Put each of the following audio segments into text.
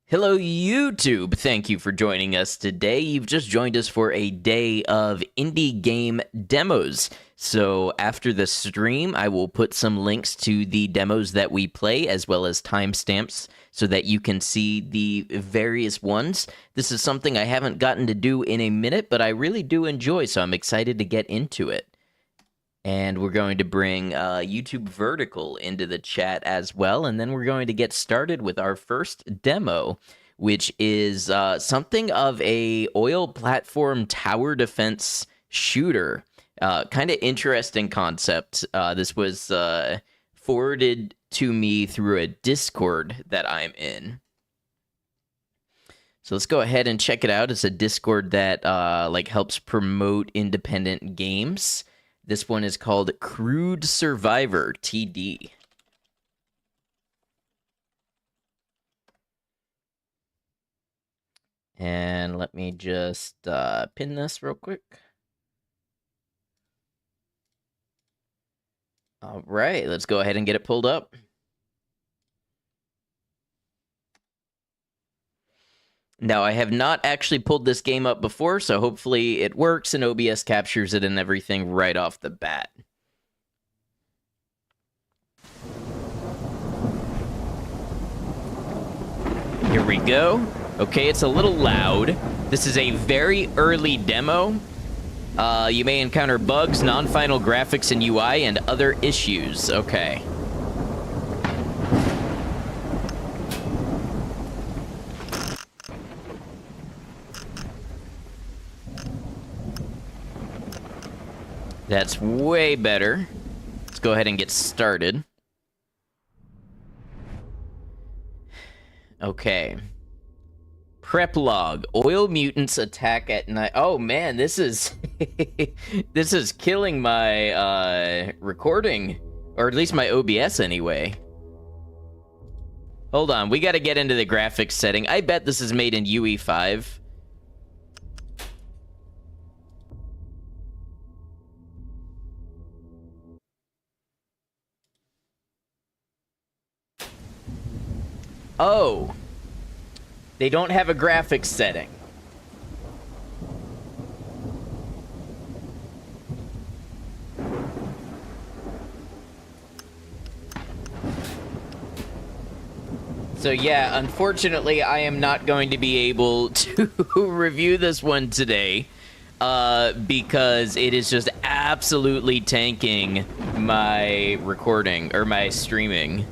Hello, YouTube. Thank you for joining us today. You've just joined us for a day of indie game demos. So after the stream, I will put some links to the demos that we play, as well as timestamps, so that you can see the various ones. This is something I haven't gotten to do in a minute, but I really do enjoy, so I'm excited to get into it. And we're going to bring YouTube Vertical into the chat as well. And then we're going to get started with our first demo, which is something of a oil platform tower defense shooter. Kind of interesting concept. This was forwarded to me through a Discord that I'm in. So let's go ahead and check it out. It's a Discord that helps promote independent games. This one is called Crude Survivor TD. And let me just pin this real quick. All right, let's go ahead and get it pulled up. Now, I have not actually pulled this game up before, so hopefully it works and OBS captures it and everything right off the bat. Here we go. Okay, it's a little loud. This is a very early demo. You may encounter bugs, non-final graphics in UI, and other issues. Okay. That's way better. Let's go ahead and get started. Okay. Prep log. Oil mutants attack at night. Oh man, this is this is killing my recording, or at least my OBS anyway. Hold on, we got to get into the graphics setting. I bet this is made in UE5. Oh, they don't have a graphics setting. So yeah, unfortunately, I am not going to be able to review this one today because it is just absolutely tanking my recording, or my streaming.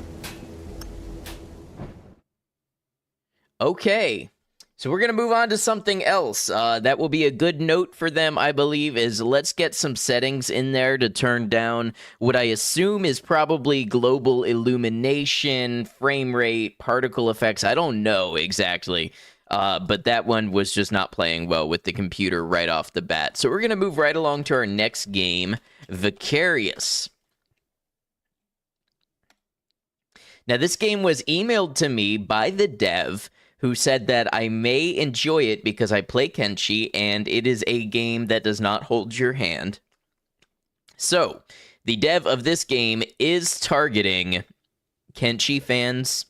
Okay, so we're going to move on to something else. That will be a good note for them, I believe, is let's get some settings in there to turn down what I assume is probably global illumination, frame rate, particle effects. I don't know exactly, but that one was just not playing well with the computer right off the bat. So we're going to move right along to our next game, Vicarius. Now, this game was emailed to me by the dev, who said that I may enjoy it because I play Kenshi, and it is a game that does not hold your hand. So, the dev of this game is targeting Kenshi fans,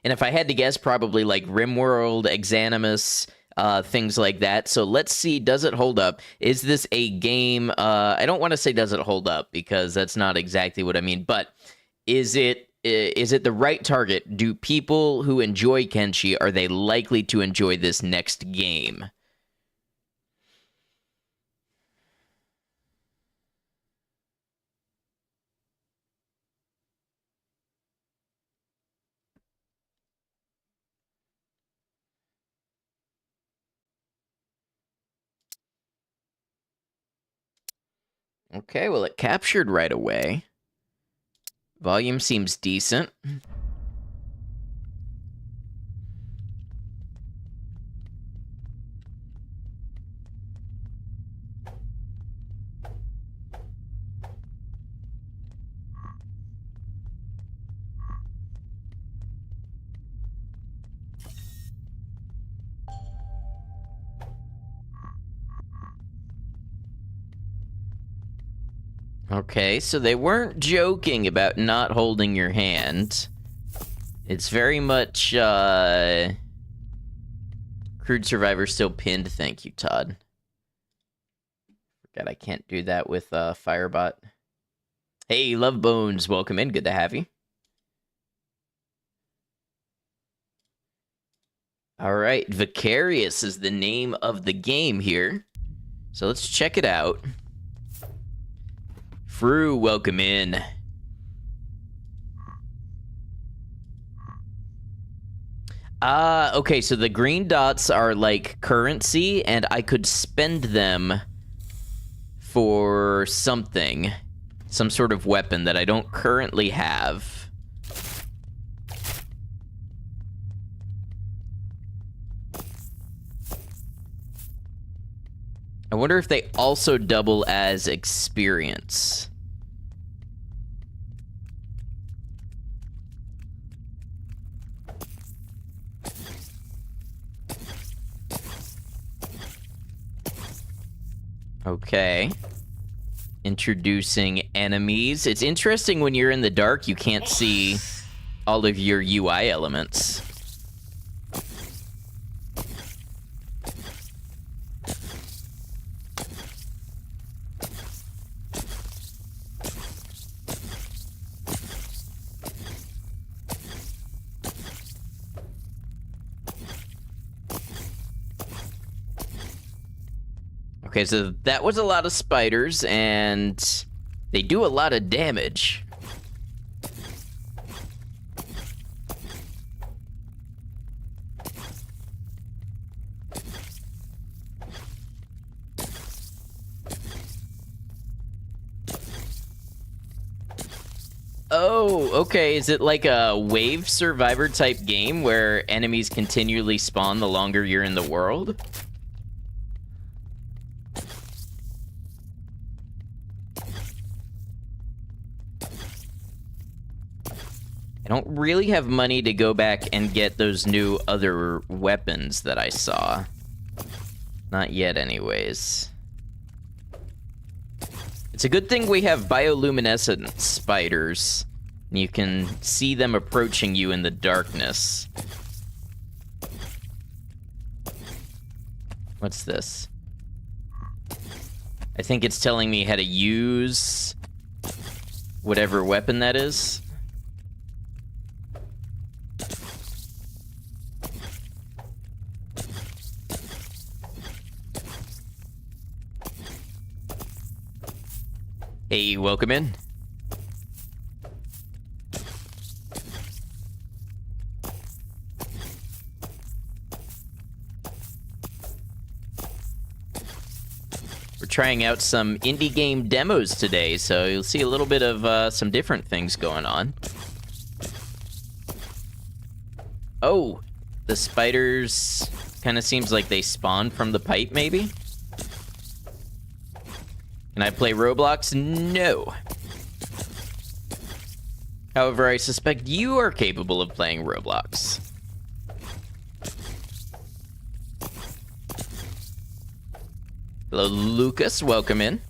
and if I had to guess, probably like RimWorld, Exanimus, things like that. So let's see, does it hold up? Is this a game, I don't want to say does it hold up, because that's not exactly what I mean, but is it the right target? Do people who enjoy Kenshi, are they likely to enjoy this next game? Okay, well, it captured right away. Volume seems decent. Okay, so they weren't joking about not holding your hand. It's very much, Crude Survivor still pinned, thank you, Todd. Forgot I can't do that with, Firebot. Hey, Love Bones, welcome in, good to have you. Alright, Vicarius is the name of the game here. So let's check it out. Fru, welcome in. Okay, so the green dots are like currency, and I could spend them for something. Some sort of weapon that I don't currently have. I wonder if they also double as experience. Okay. Introducing enemies. It's interesting when you're in the dark, you can't see all of your UI elements. Okay, so that was a lot of spiders, and they do a lot of damage. Oh, okay. Is it like a wave survivor type game where enemies continually spawn the longer you're in the world? I don't really have money to go back and get those new other weapons that I saw. Not yet, anyways. It's a good thing we have bioluminescent spiders. You can see them approaching you in the darkness. What's this? I think it's telling me how to use whatever weapon that is. Hey, welcome in. We're trying out some indie game demos today, so you'll see a little bit of some different things going on. Oh, the spiders kind of seems like they spawn from the pipe, maybe? Can I play Roblox? No. However, I suspect you are capable of playing Roblox. Hello, Lucas. Welcome in.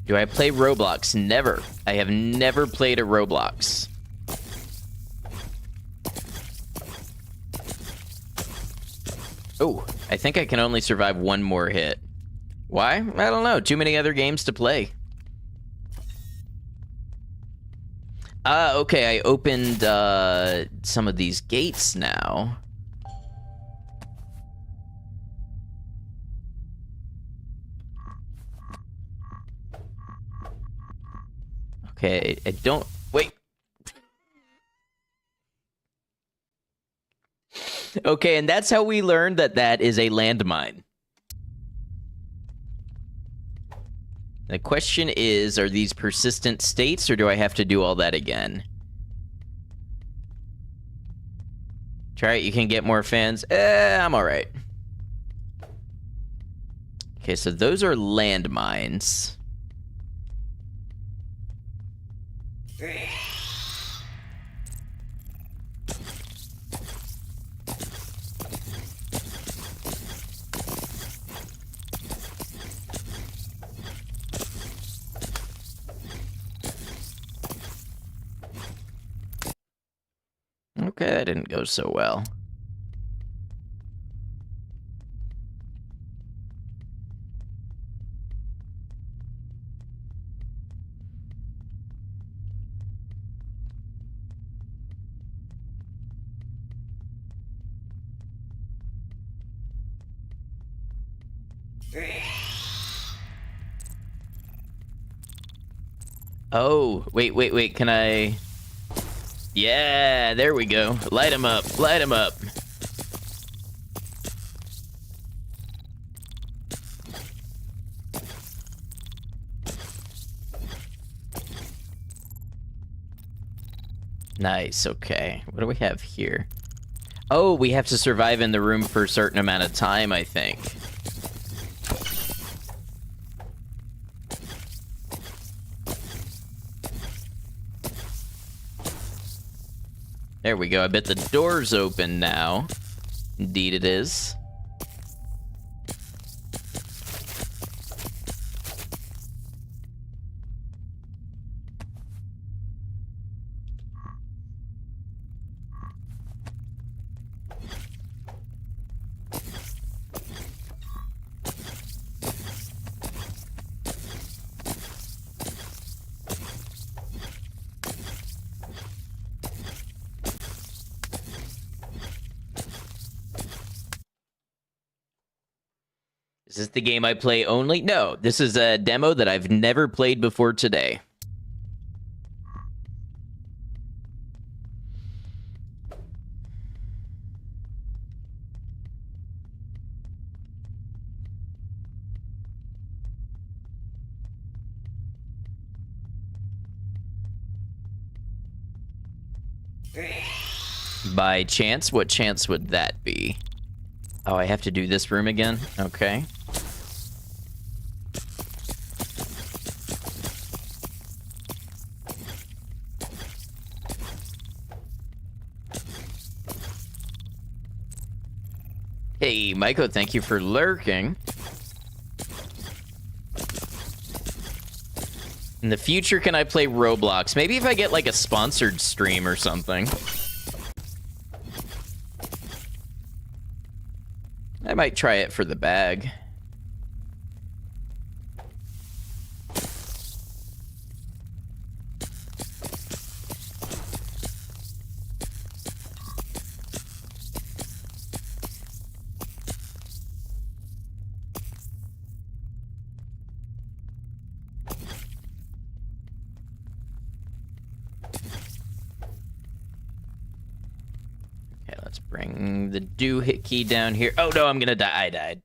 Do I play Roblox? Never. I have never played a Roblox. Oh, I think I can only survive one more hit. Why? I don't know. Too many other games to play. Okay, I opened some of these gates now. Okay, I don't... Wait. Okay, and that's how we learned that that is a landmine. The question is, are these persistent states, or do I have to do all that again? Try it, you can get more fans. I'm alright. Okay, so those are landmines. Okay, that didn't go so well. Oh, wait, can I... Yeah, there we go. Light him up, light him up. Nice, okay. What do we have here? Oh, we have to survive in the room for a certain amount of time, I think. There we go. I bet the door's open now. Indeed it is. Is this the game I play only? No, this is a demo that I've never played before today. By chance? What chance would that be? Oh, I have to do this room again? Okay. Hey, Maiko, thank you for lurking. In the future, can I play Roblox? Maybe if I get, like, a sponsored stream or something. I might try it for the bag. Let's bring the doohickey down here. Oh no, I'm gonna die. I died.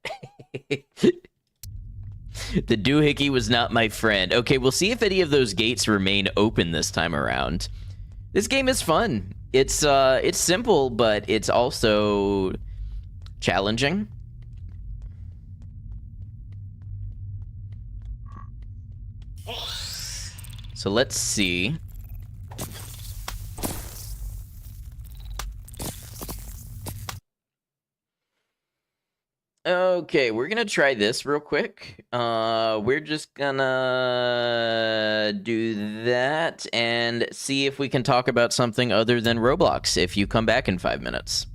The doohickey was not my friend. Okay, we'll see if any of those gates remain open this time around. This game is fun. It's simple, but it's also challenging. So let's see. Okay, we're gonna try this real quick. We're just gonna do that and see if we can talk about something other than Roblox if you come back in 5 minutes.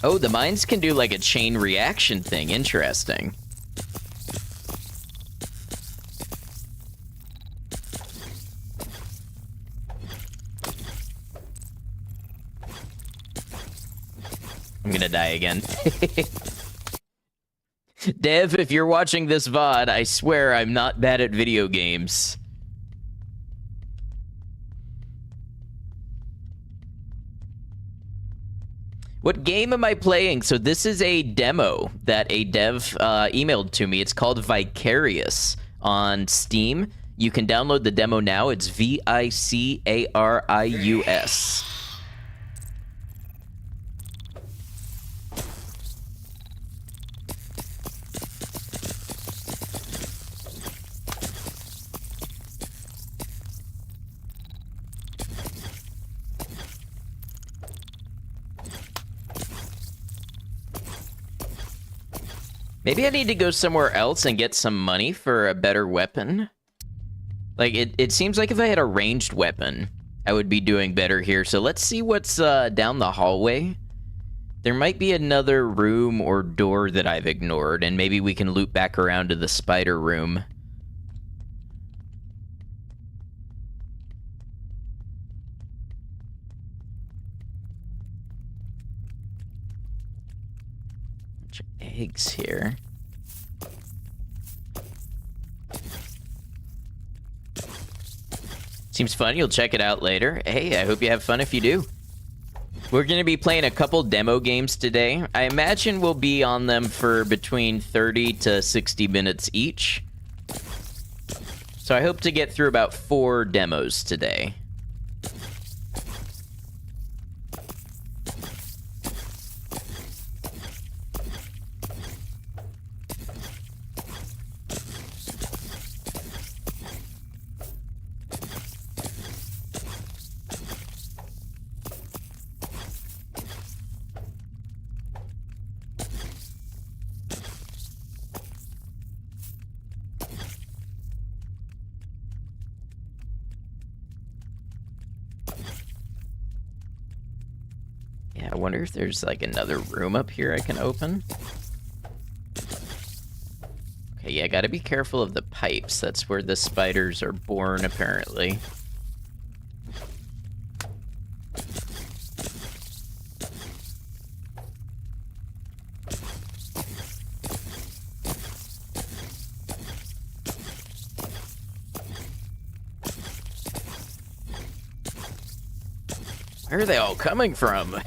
Oh, the mines can do like a chain reaction thing. Interesting. I'm gonna die again. Dev, if you're watching this VOD, I swear I'm not bad at video games. What game am I playing? So this is a demo that a dev emailed to me. It's called Vicarius on Steam. You can download the demo now. It's Vicarius. Maybe I need to go somewhere else and get some money for a better weapon. Like, it seems like if I had a ranged weapon, I would be doing better here. So let's see what's down the hallway. There might be another room or door that I've ignored, and maybe we can loop back around to the spider room. Bunch of eggs here. Seems fun. You'll check it out later. Hey, I hope you have fun if you do. We're going to be playing a couple demo games today. I imagine we'll be on them for between 30 to 60 minutes each. So I hope to get through about 4 demos today. Yeah, I wonder if there's like another room up here I can open. Okay, yeah, gotta be careful of the pipes. That's where the spiders are born, apparently. Where are they all coming from?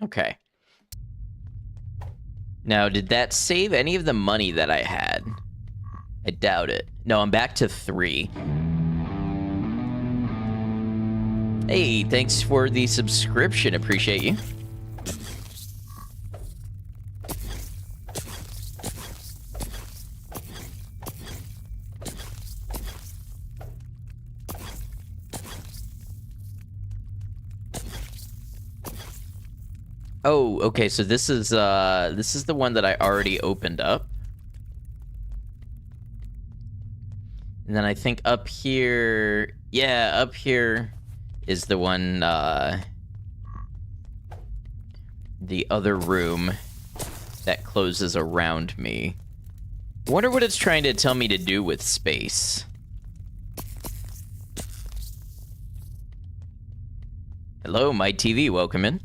Okay. Now, did that save any of the money that I had? I doubt it. No, I'm back to 3. Hey, thanks for the subscription. Appreciate you. Oh, okay, so this is the one that I already opened up. And then I think up here, yeah, up here is the one, the other room that closes around me. I wonder what it's trying to tell me to do with space. Hello, my TV, welcome in.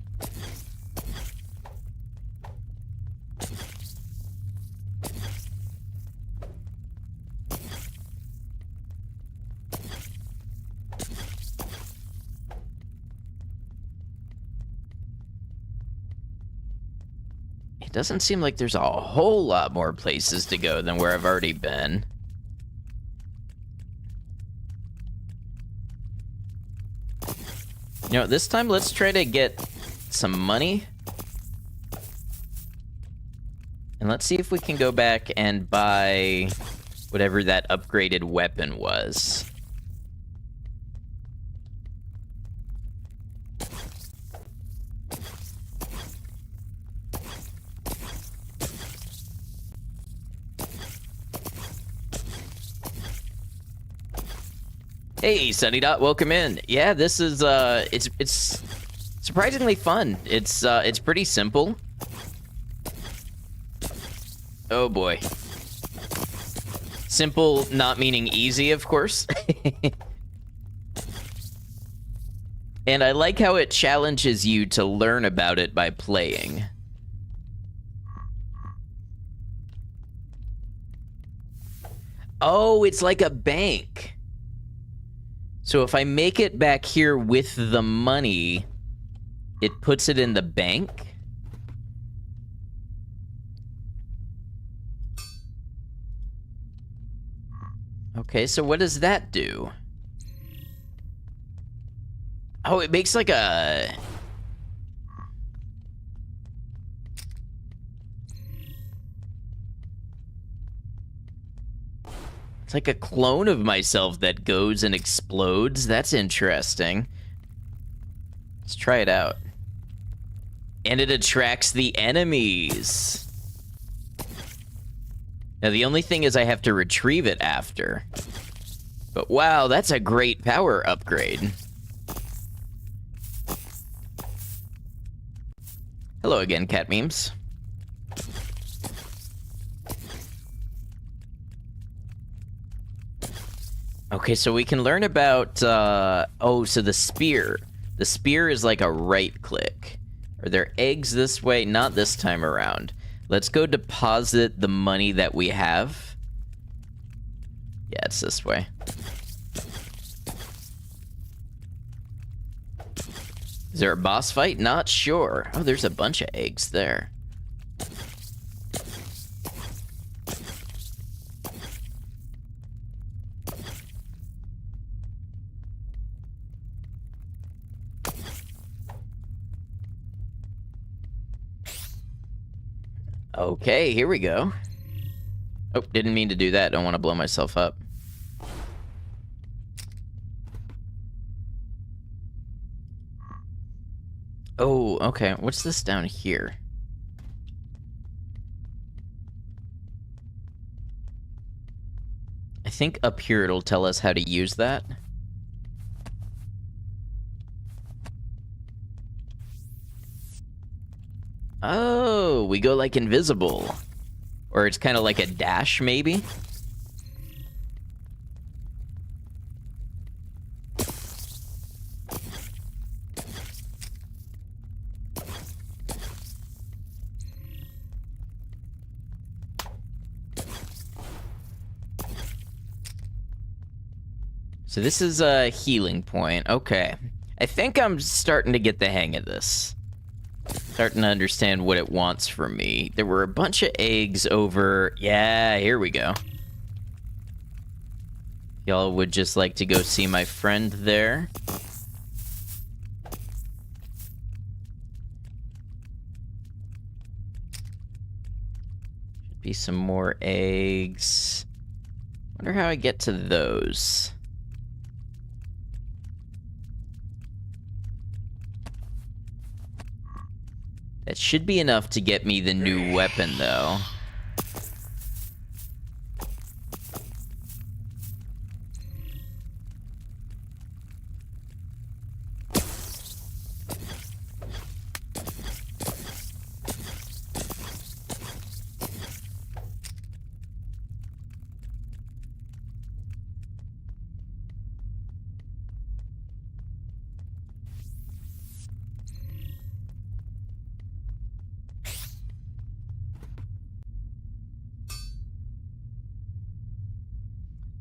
Doesn't seem like there's a whole lot more places to go than where I've already been. You know, this time let's try to get some money. And let's see if we can go back and buy whatever that upgraded weapon was. Hey, Sunny Dot, welcome in. Yeah, this is it's surprisingly fun. It's pretty simple. Oh boy. Simple not meaning easy, of course. And I like how it challenges you to learn about it by playing. Oh, it's like a bank. So if I make it back here with the money, it puts it in the bank? Okay, so what does that do? Oh, it makes like a... It's like a clone of myself that goes and explodes. That's interesting. Let's try it out. And it attracts the enemies. Now, the only thing is I have to retrieve it after. But wow, that's a great power upgrade. Hello again, cat memes. Okay, so we can learn about, oh, so the spear. The spear is like a right click. Are there eggs this way? Not this time around. Let's go deposit the money that we have. Yeah, it's this way. Is there a boss fight? Not sure. Oh, there's a bunch of eggs there. Okay, here we go. Oh, didn't mean to do that. Don't want to blow myself up. Oh, okay. What's this down here? I think up here it'll tell us how to use that. Oh, we go like invisible. Or it's kind of like a dash, maybe? So this is a healing point. Okay. I think I'm starting to get the hang of this. Starting to understand what it wants from me. There were a bunch of eggs over... Yeah, here we go. Y'all would just like to go see my friend there. Should be some more eggs. Wonder how I get to those. That should be enough to get me the new weapon, though.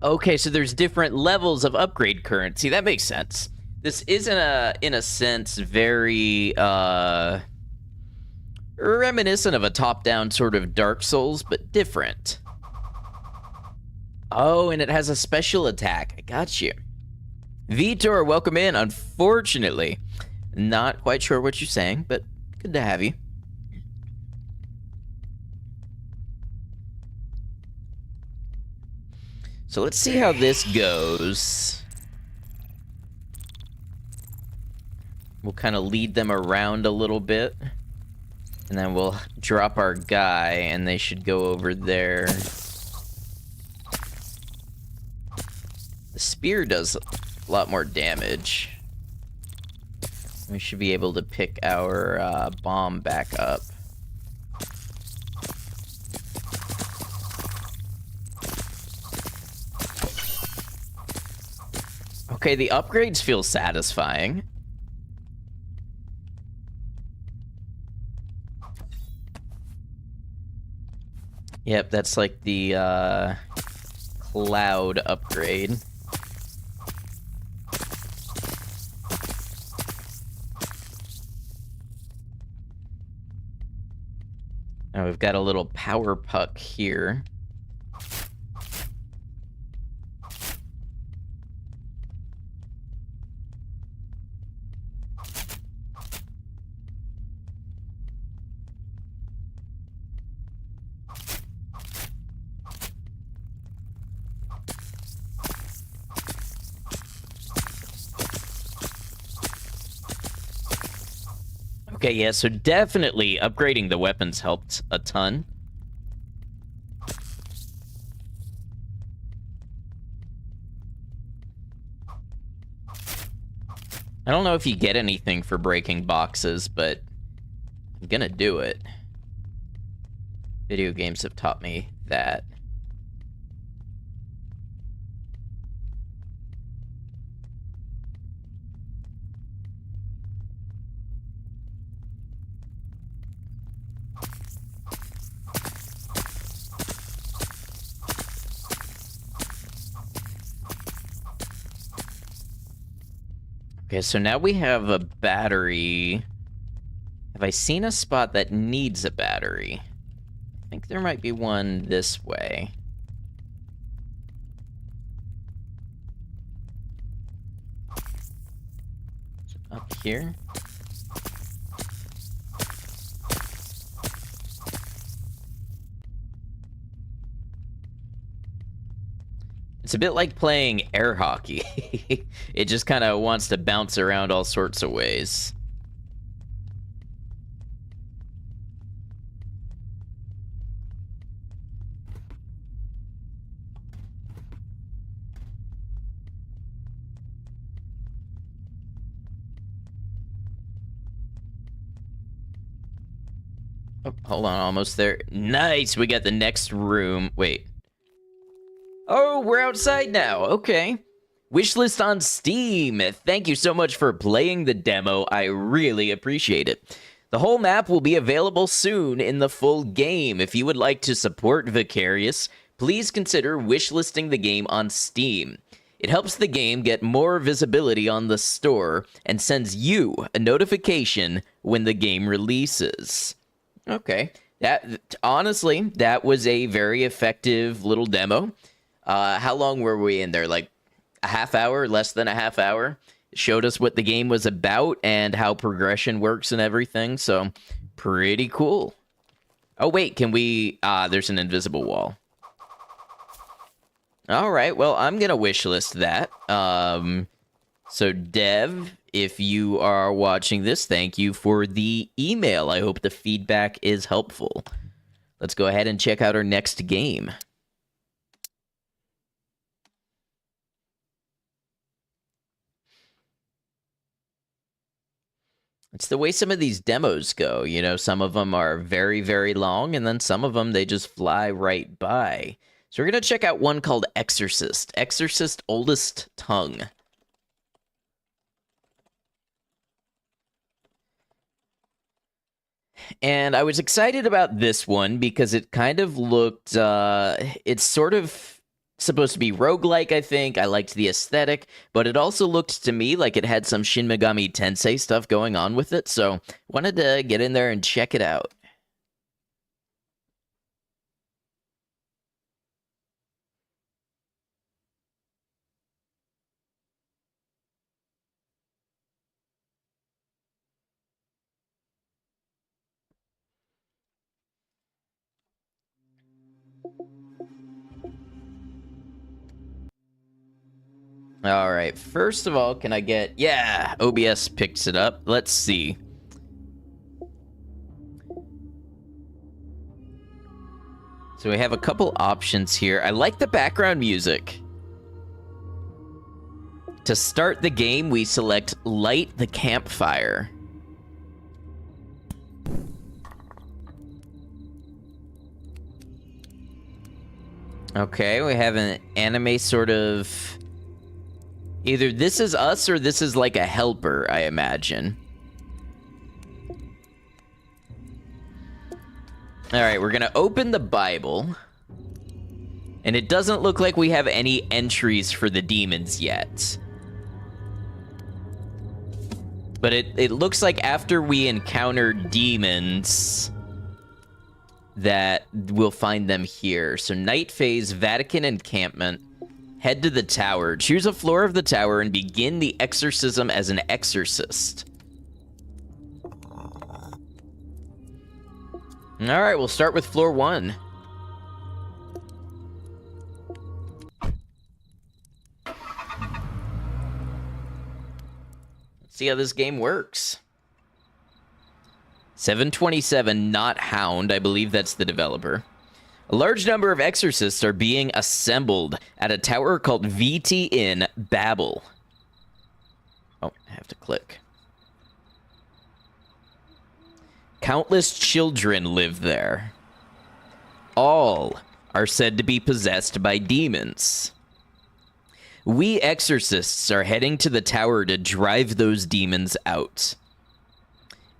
Okay, so there's different levels of upgrade currency. That makes sense. This is in a sense very reminiscent of a top-down sort of Dark Souls, but different. Oh, and it has a special attack. I got you. Vitor, welcome in. Unfortunately, not quite sure what you're saying, but good to have you. So let's see how this goes. We'll kind of lead them around a little bit. And then we'll drop our guy, and they should go over there. The spear does a lot more damage. We should be able to pick our bomb back up. Okay, the upgrades feel satisfying. Yep, that's like the cloud upgrade. Now we've got a little power puck here. Okay, yeah, so definitely upgrading the weapons helped a ton. I don't know if you get anything for breaking boxes, but I'm gonna do it. Video games have taught me that. Okay, so now we have a battery. Have I seen a spot that needs a battery? I think there might be one this way. Up here? It's a bit like playing air hockey. It just kind of wants to bounce around all sorts of ways. Oh, hold on, almost there. Nice, we got the next room. Wait. Oh, we're outside now. Okay. Wishlist on Steam. Thank you so much for playing the demo. I really appreciate it. The whole map will be available soon in the full game. If you would like to support Vicarius, please consider wishlisting the game on Steam. It helps the game get more visibility on the store and sends you a notification when the game releases. Okay. Honestly, that was a very effective little demo. How long were we in there? Like a half hour, less than a half hour? It showed us what the game was about and how progression works and everything. So pretty cool. Oh, wait, can we... there's an invisible wall. All right, well, I'm going to wishlist that. So Dev, if you are watching this, thank you for the email. I hope the feedback is helpful. Let's go ahead and check out our next game. It's the way some of these demos go. You know, some of them are very, very long, and then some of them, they just fly right by. So we're going to check out one called Exorcist. Exorcist Oldest Tongue. And I was excited about this one because it kind of looked, it's sort of supposed to be roguelike, I think. I liked the aesthetic, but it also looked to me like it had some Shin Megami Tensei stuff going on with it, so wanted to get in there and check it out. All right, first of all, can I get... Yeah, OBS picks it up. Let's see. So we have a couple options here. I like the background music. To start the game, we select Light the Campfire. Okay, we have an anime sort of... Either This Is Us or this is like a helper, I imagine. Alright, we're gonna open the Bible. And it doesn't look like we have any entries for the demons yet. But it looks like after we encounter demons, that we'll find them here. So Night Phase, Vatican Encampment. Head to the tower. Choose a floor of the tower and begin the exorcism as an exorcist. Alright, we'll start with floor 1. Let's see how this game works. 727, not Hound. I believe that's the developer. A large number of exorcists are being assembled at a tower called VT in Babel. Oh, I have to click. Countless children live there. All are said to be possessed by demons. We exorcists are heading to the tower to drive those demons out.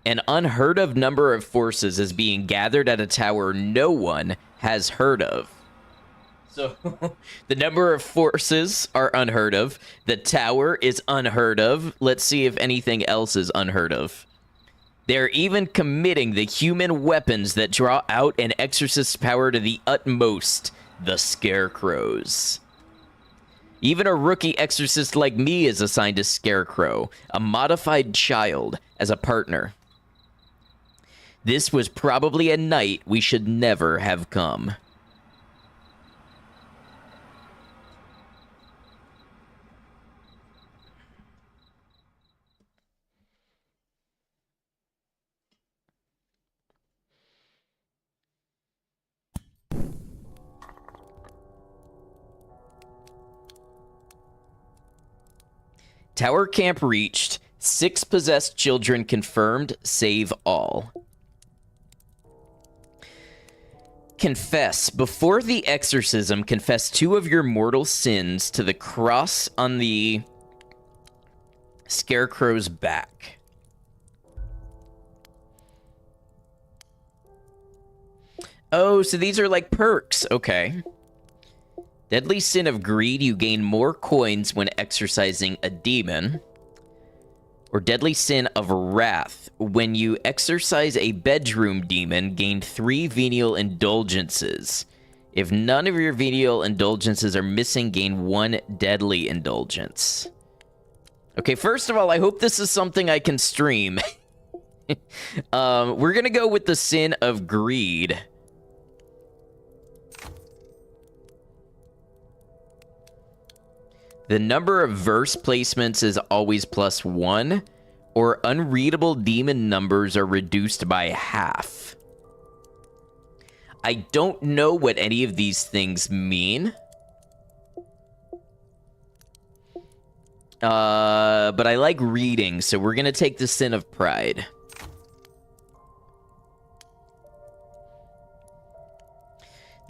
An unheard of number of forces is being gathered at a tower no one has heard of. So, the number of forces are unheard of. The tower is unheard of. Let's see if anything else is unheard of. They're even committing the human weapons that draw out an exorcist's power to the utmost, the scarecrows. Even a rookie exorcist like me is assigned a scarecrow, a modified child, as a partner. This was probably a night we should never have come. Tower camp reached. 6 possessed children confirmed. Save all. Confess. Before the exorcism, confess 2 of your mortal sins to the cross on the scarecrow's back. Oh, so these are like perks. Okay. Deadly sin of greed, you gain more coins when exorcising a demon. Or deadly sin of wrath, when you exorcise a bedroom demon, gain 3 venial indulgences. If none of your venial indulgences are missing, gain 1 deadly indulgence. Okay, first of all, I hope this is something I can stream. We're gonna go with the sin of greed. The number of verse placements is always +1, or unreadable demon numbers are reduced by half. I don't know what any of these things mean. But I like reading, so we're gonna take the sin of pride.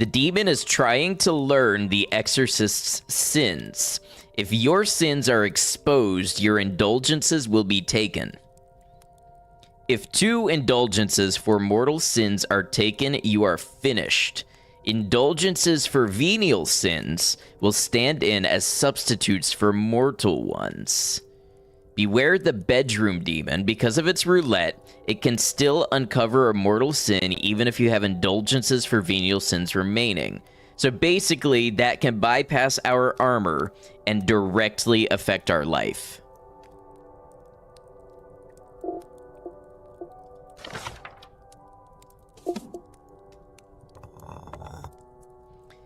The demon is trying to learn the exorcist's sins. If your sins are exposed, your indulgences will be taken. If 2 indulgences for mortal sins are taken, you are finished. Indulgences for venial sins will stand in as substitutes for mortal ones. Beware the bedroom demon. Because of its roulette, it can still uncover a mortal sin even if you have indulgences for venial sins remaining. So basically, that can bypass our armor and directly affect our life.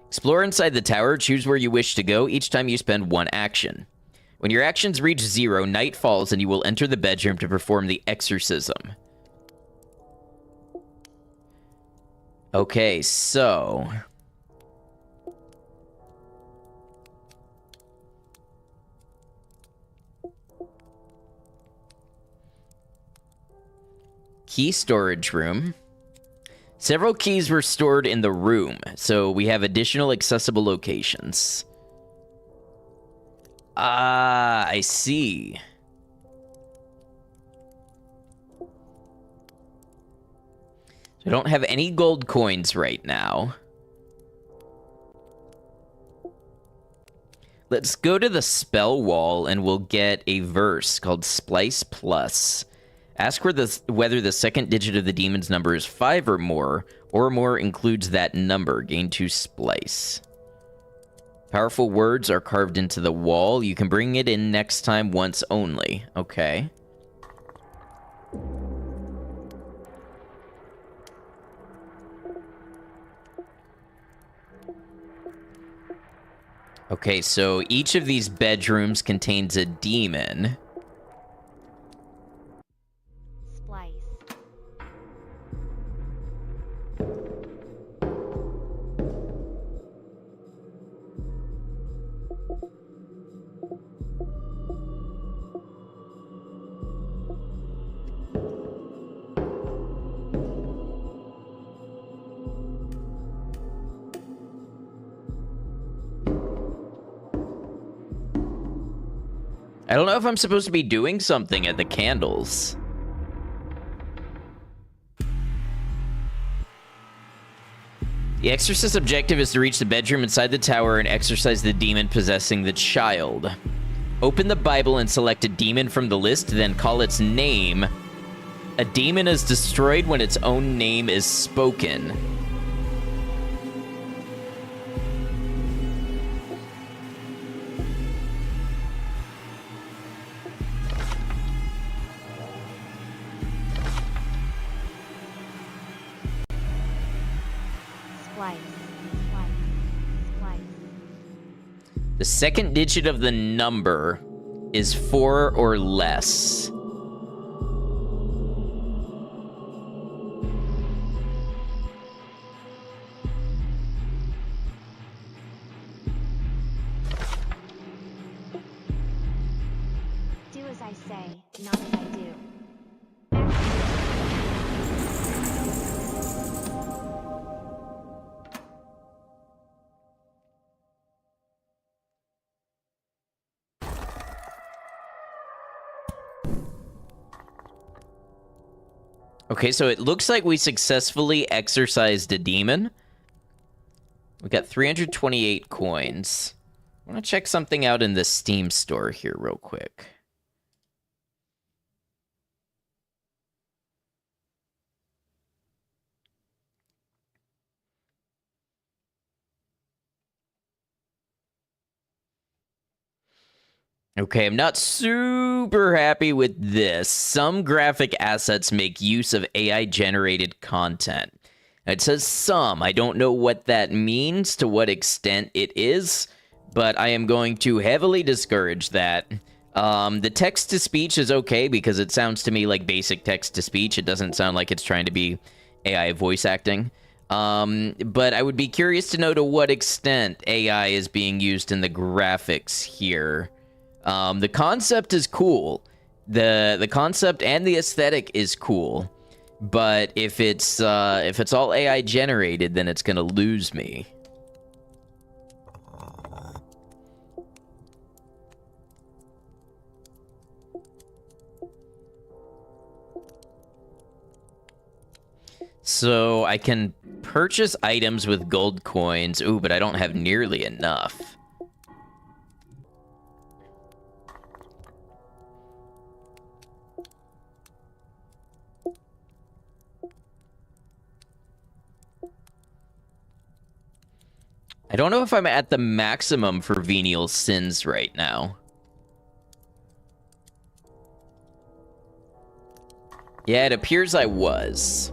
Explore inside the tower, choose where you wish to go each time you spend 1 action. When your actions reach 0, night falls and you will enter the bedroom to perform the exorcism. Okay, so... key storage room. Several keys were stored in the room, so we have additional accessible locations. Ah, I see. I don't have any gold coins right now. Let's go to the spell wall and we'll get a verse called Splice Plus. Ask whether the second digit of the demon's number is 5 or more includes that number. Gain 2 splice. Powerful words are carved into the wall. You can bring it in next time once only. Okay. Okay, so each of these bedrooms contains a demon. I don't know if I'm supposed to be doing something at the candles. The Exorcist's objective is to reach the bedroom inside the tower and exorcise the demon possessing the child. Open the Bible and select a demon from the list, then call its name. A demon is destroyed when its own name is spoken. The second digit of the number is 4 or less. Do as I say, not as I do. Okay, so it looks like we successfully exorcised a demon. We got 328 coins. I want to check something out in the Steam store here real quick. Okay, I'm not super happy with this. Some graphic assets make use of AI-generated content. It says some. I don't know what that means, to what extent it is, but I am going to heavily discourage that. The text-to-speech is okay because it sounds to me like basic text-to-speech. It doesn't sound like it's trying to be AI voice acting. But I would be curious to know to what extent AI is being used in the graphics here. The concept is cool. The concept and the aesthetic is cool. But if it's all AI generated, then it's gonna lose me. So I can purchase items with gold coins. Ooh, but I don't have nearly enough. I don't know if I'm at the maximum for venial sins right now. Yeah, it appears I was.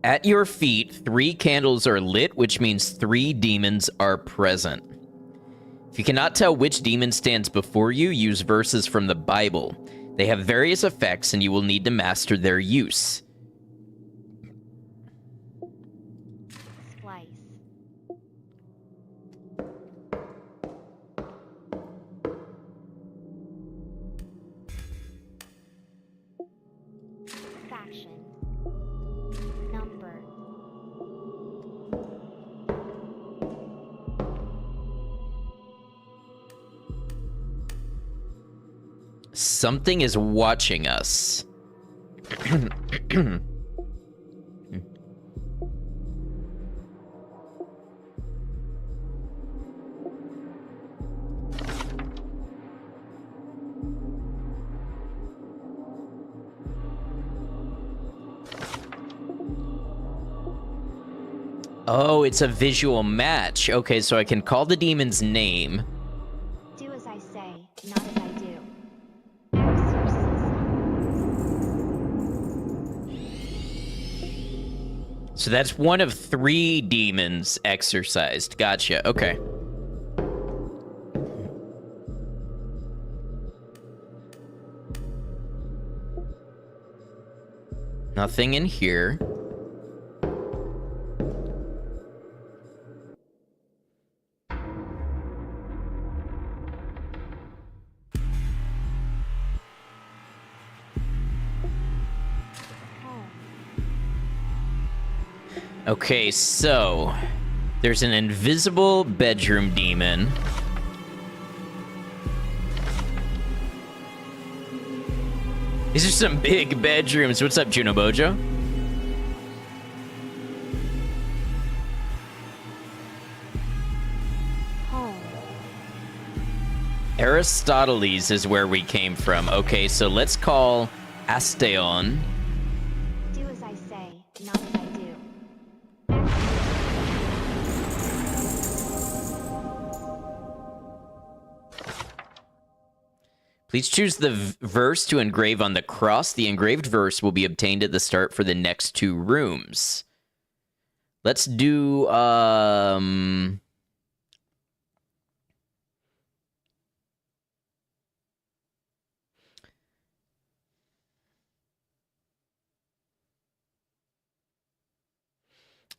At your feet, 3 candles are lit, which means 3 demons are present. If you cannot tell which demon stands before you, use verses from the Bible. They have various effects, and you will need to master their use. Splice. Faction. Number. Something is watching us. Oh, it's a visual match. Okay, so I can call the demon's name. Do as I say, not as I do. Exorcism. So that's one of 3 demons exorcised. Gotcha. Okay. Nothing in here. Okay, so there's an invisible bedroom demon. These are some big bedrooms. What's up, Juno Bojo? Home. Aristoteles is where we came from. Okay, so let's call Asteon. Do as I say, not as I do. Please choose the verse to engrave on the cross. The engraved verse will be obtained at the start for the next 2 rooms. Let's do, I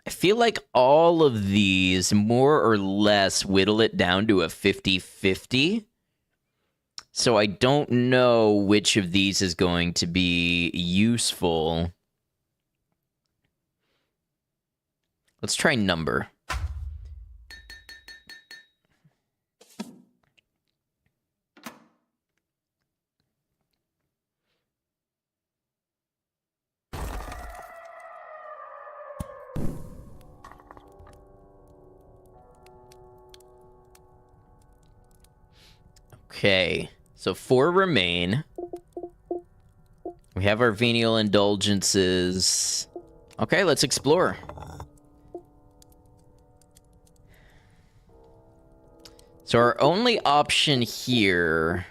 feel like all of these more or less whittle it down to a 50-50. So I don't know which of these is going to be useful. Let's try number. Okay, so 4 remain. We have our venial indulgences. Okay, let's explore. So our only option here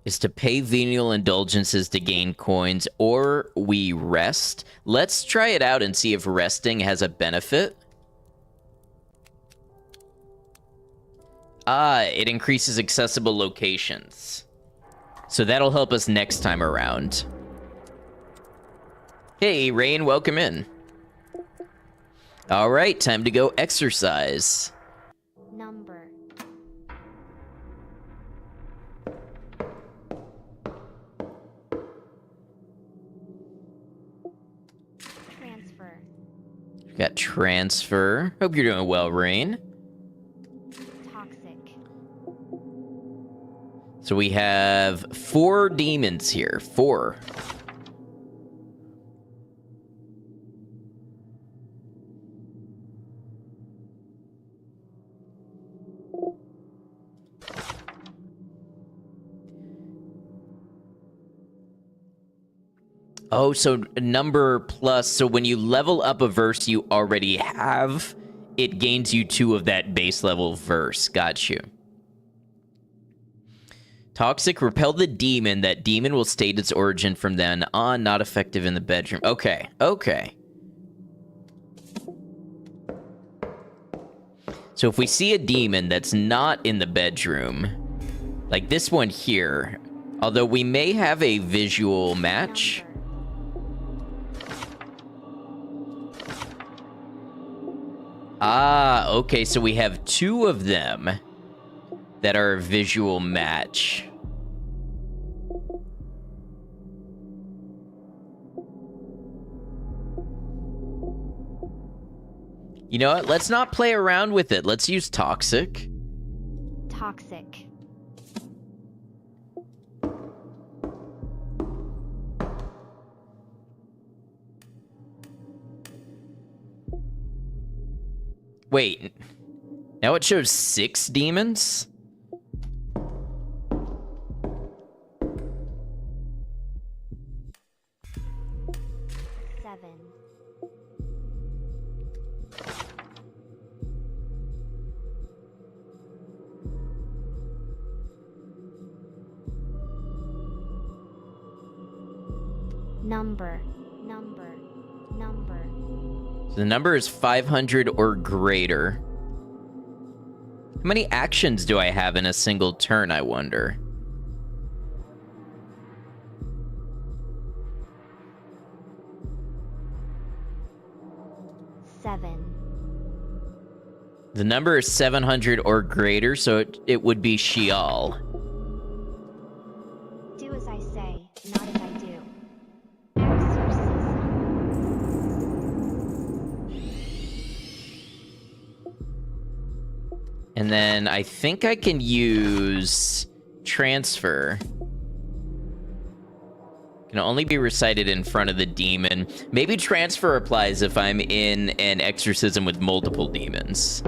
is to pay venial indulgences to gain coins, or we rest. Let's try it out and see if resting has a benefit. It increases accessible locations. So that'll help us next time around. Hey, Rain, welcome in. All right, time to go exercise. Number. Transfer. We got transfer. Hope you're doing well, Rain. Toxic. So we have 4 demons here. 4. Oh, so number plus. So when you level up a verse you already have, it gains you 2 of that base level verse. Got you. Toxic, repel the demon. That demon will state its origin from then on. Not effective in the bedroom. Okay, okay. So if we see a demon that's not in the bedroom, like this one here, although we may have a visual match. Ah, okay, so we have 2 of them that are a visual match. You know what? Let's not play around with it. Let's use toxic. Toxic. Wait. Now it shows 6 demons? Seven. Number. So the number is 500 or greater. How many actions do I have in a single turn, I wonder? Seven. The number is 700 or greater, so it would be Sheol. Do as I say, not as I do. Exorcism. And then I think I can use transfer. Can only be recited in front of the demon. Maybe transfer applies if I'm in an exorcism with multiple demons.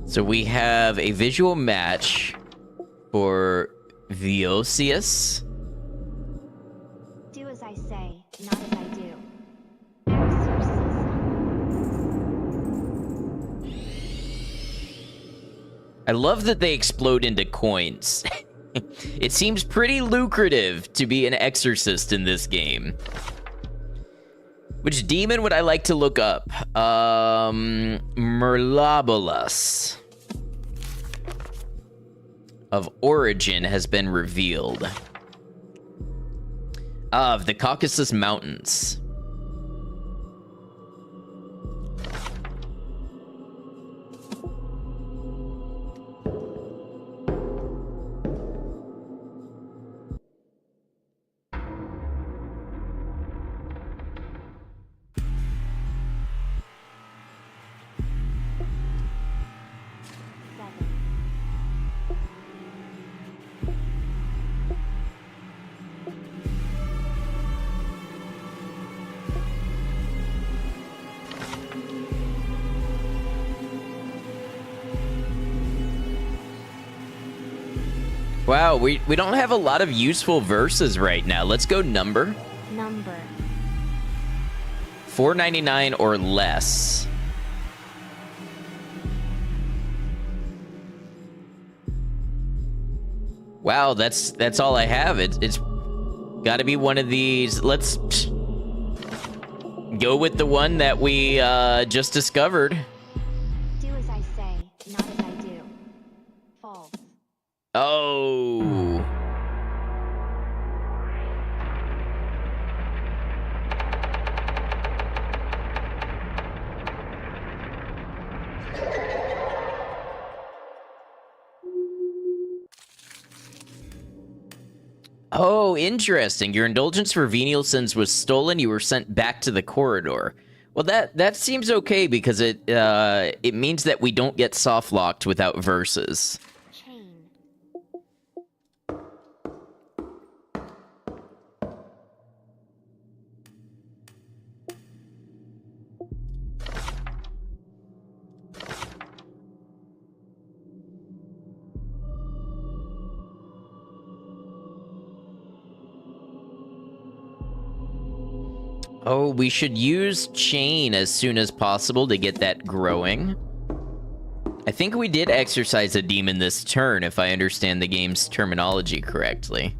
So we have a visual match for Vicarius. Do as I say, not as I do. Exorcism. I love that they explode into coins. It seems pretty lucrative to be an exorcist in this game. Which demon would I like to look up? Merlabolus of origin has been revealed. Of the Caucasus Mountains. Wow, we don't have a lot of useful verses right now. Let's go number. Number. 499 or less. Wow, that's all I have. It's got to be one of these. Let's go with the one that we just discovered. Do as I say, not as I do. False. Oh. Oh, interesting. Your indulgence for venial sins was stolen. You were sent back to the corridor. Well, that seems okay because it means that we don't get soft locked without verses. Chain. Oh, we should use chain as soon as possible to get that growing. I think we did exorcise a demon this turn, if I understand the game's terminology correctly.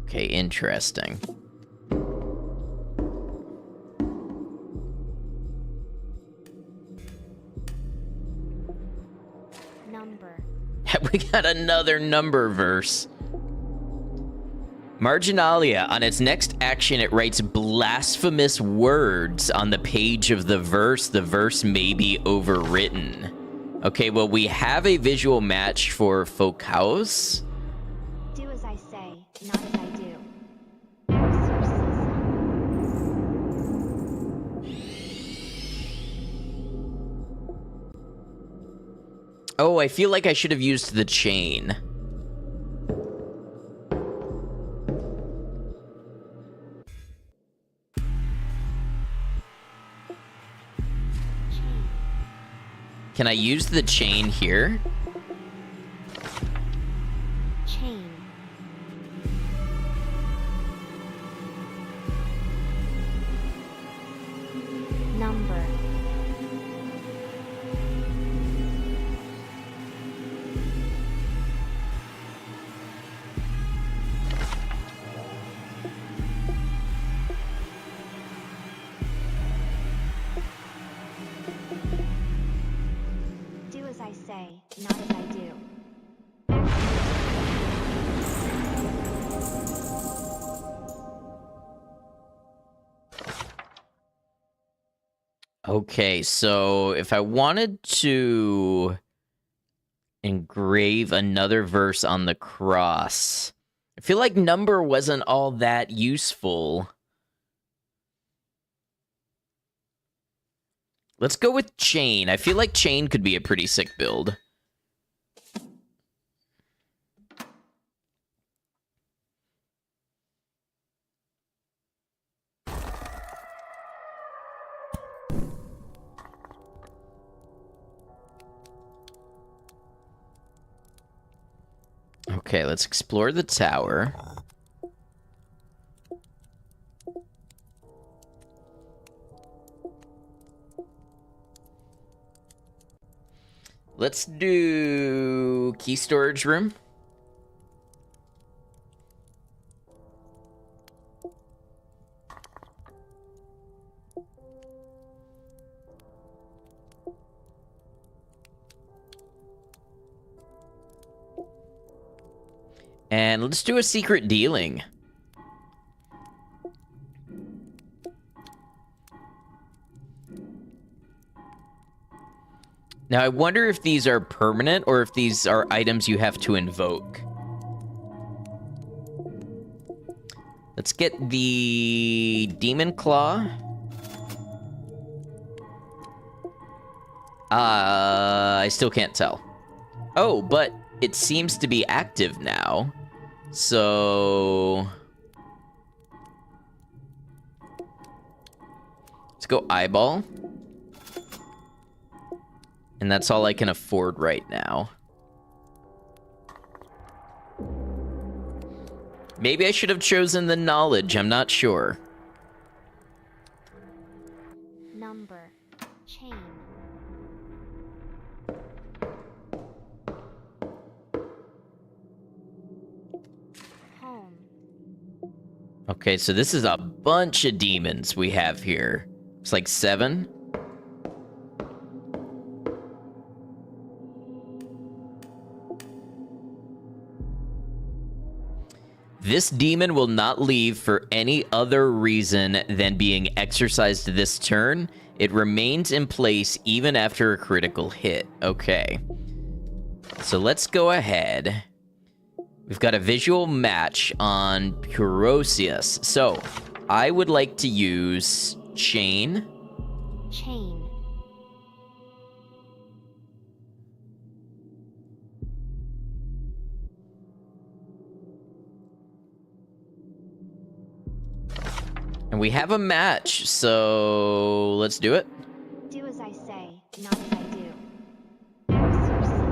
Okay, interesting. Number. We got another number verse. Marginalia, on its next action, it writes blasphemous words on the page of the verse. The verse may be overwritten. Okay, well, we have a visual match for Vicarius. Do as I say, not as I do. Exorcism. Oh, I feel like I should have used the chain. Chain. Can I use the chain here? Chain. Number. say, not as I do. Okay, so if I wanted to engrave another verse on the cross, I feel like number wasn't all that useful. Let's go with chain. I feel like chain could be a pretty sick build. Okay, let's explore the tower. Let's do key storage room. And let's do a secret dealing. Now, I wonder if these are permanent or if these are items you have to invoke. Let's get the Demon Claw. I still can't tell. Oh, but it seems to be active now. So... let's go Eyeball. And that's all I can afford right now. Maybe I should have chosen the Knowledge, I'm not sure. Number. Chain. Home. Okay, so this is a bunch of demons we have here. It's like 7. This demon will not leave for any other reason than being exorcised this turn. It remains in place even after a critical hit. Okay. So let's go ahead. We've got a visual match on Purosius. So I would like to use Chain. Chain. And we have a match, so let's do it. Do as I say, not as I do. Exorcism.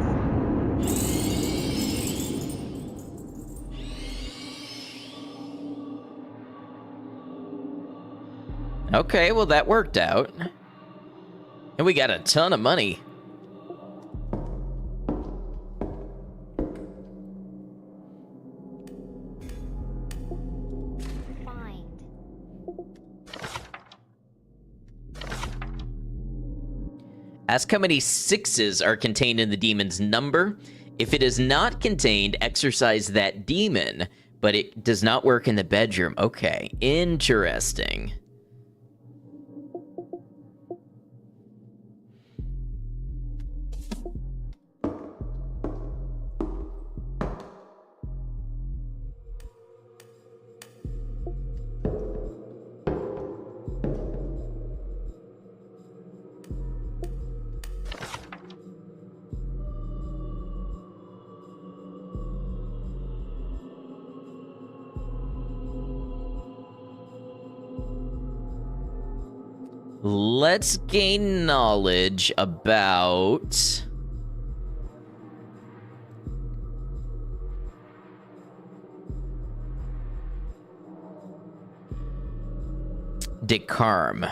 Okay, well that worked out. And we got a ton of money. Find. Ask how many 6s are contained in the demon's number. If it is not contained, exorcise that demon, but it does not work in the bedroom. Okay, interesting. Let's gain knowledge about... Decarm.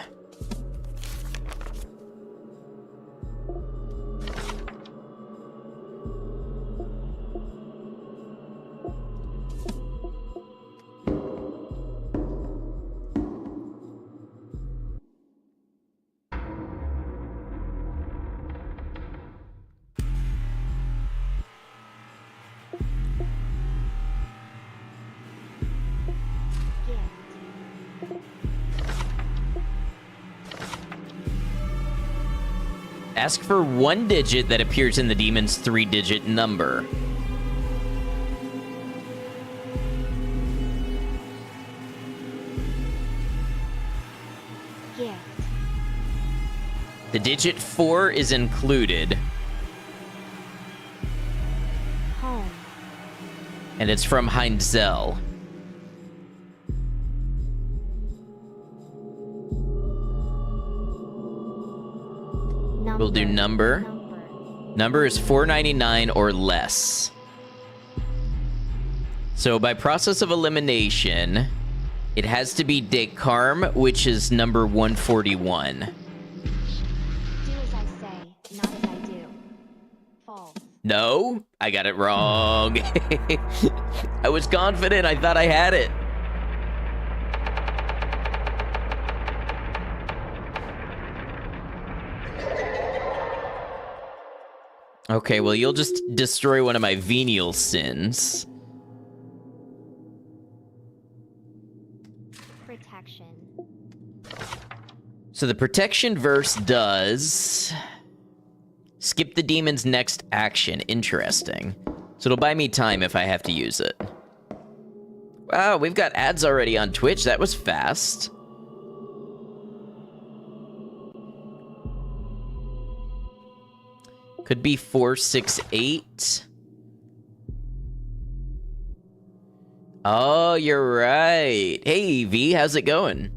Ask for one digit that appears in the demon's 3-digit number. Gift. The digit 4 is included. Home. And it's from Heinzel. We'll do number. Number is 499 or less. So by process of elimination, it has to be Descartes, which is number 141. Do as I say, not as I do. False. No, I got it wrong. I was confident. I thought I had it. Okay, well, you'll just destroy one of my venial sins. Protection. So the protection verse does skip the demon's next action. Interesting. So it'll buy me time if I have to use it. Wow, we've got ads already on Twitch. That was fast. Could be 468. Oh, you're right. Hey, V, how's it going?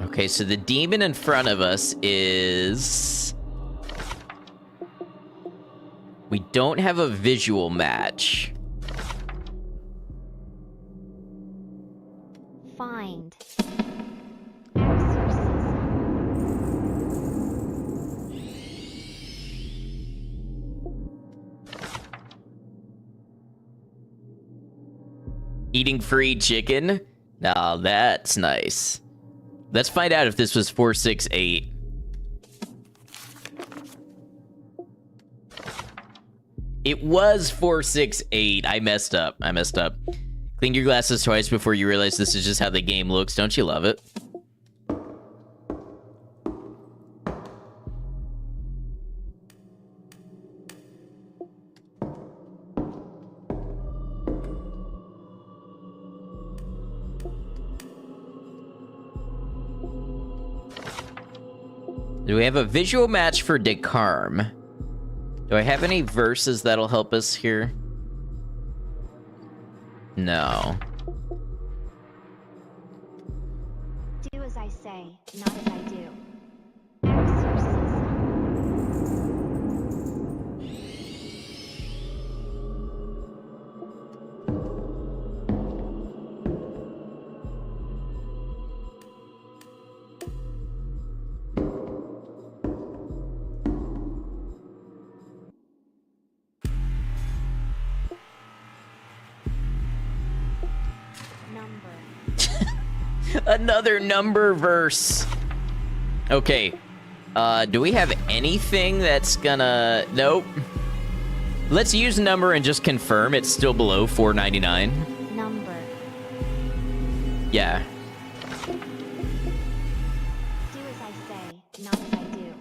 Okay, so the demon in front of us is... We don't have a visual match. Find. Eating free chicken? Now that's nice. Let's find out if this was 468. It was 468. I messed up. Clean your glasses twice before you realize this is just how the game looks. Don't you love it? Do we have a visual match for Descartes? Do I have any verses that'll help us here? No. Do as I say, not as I do. Exorcist. Another number verse. Okay. Do we have anything that's gonna... Nope. Let's use number and just confirm it's still below 499. Number. Yeah. Do as I say, not as I do.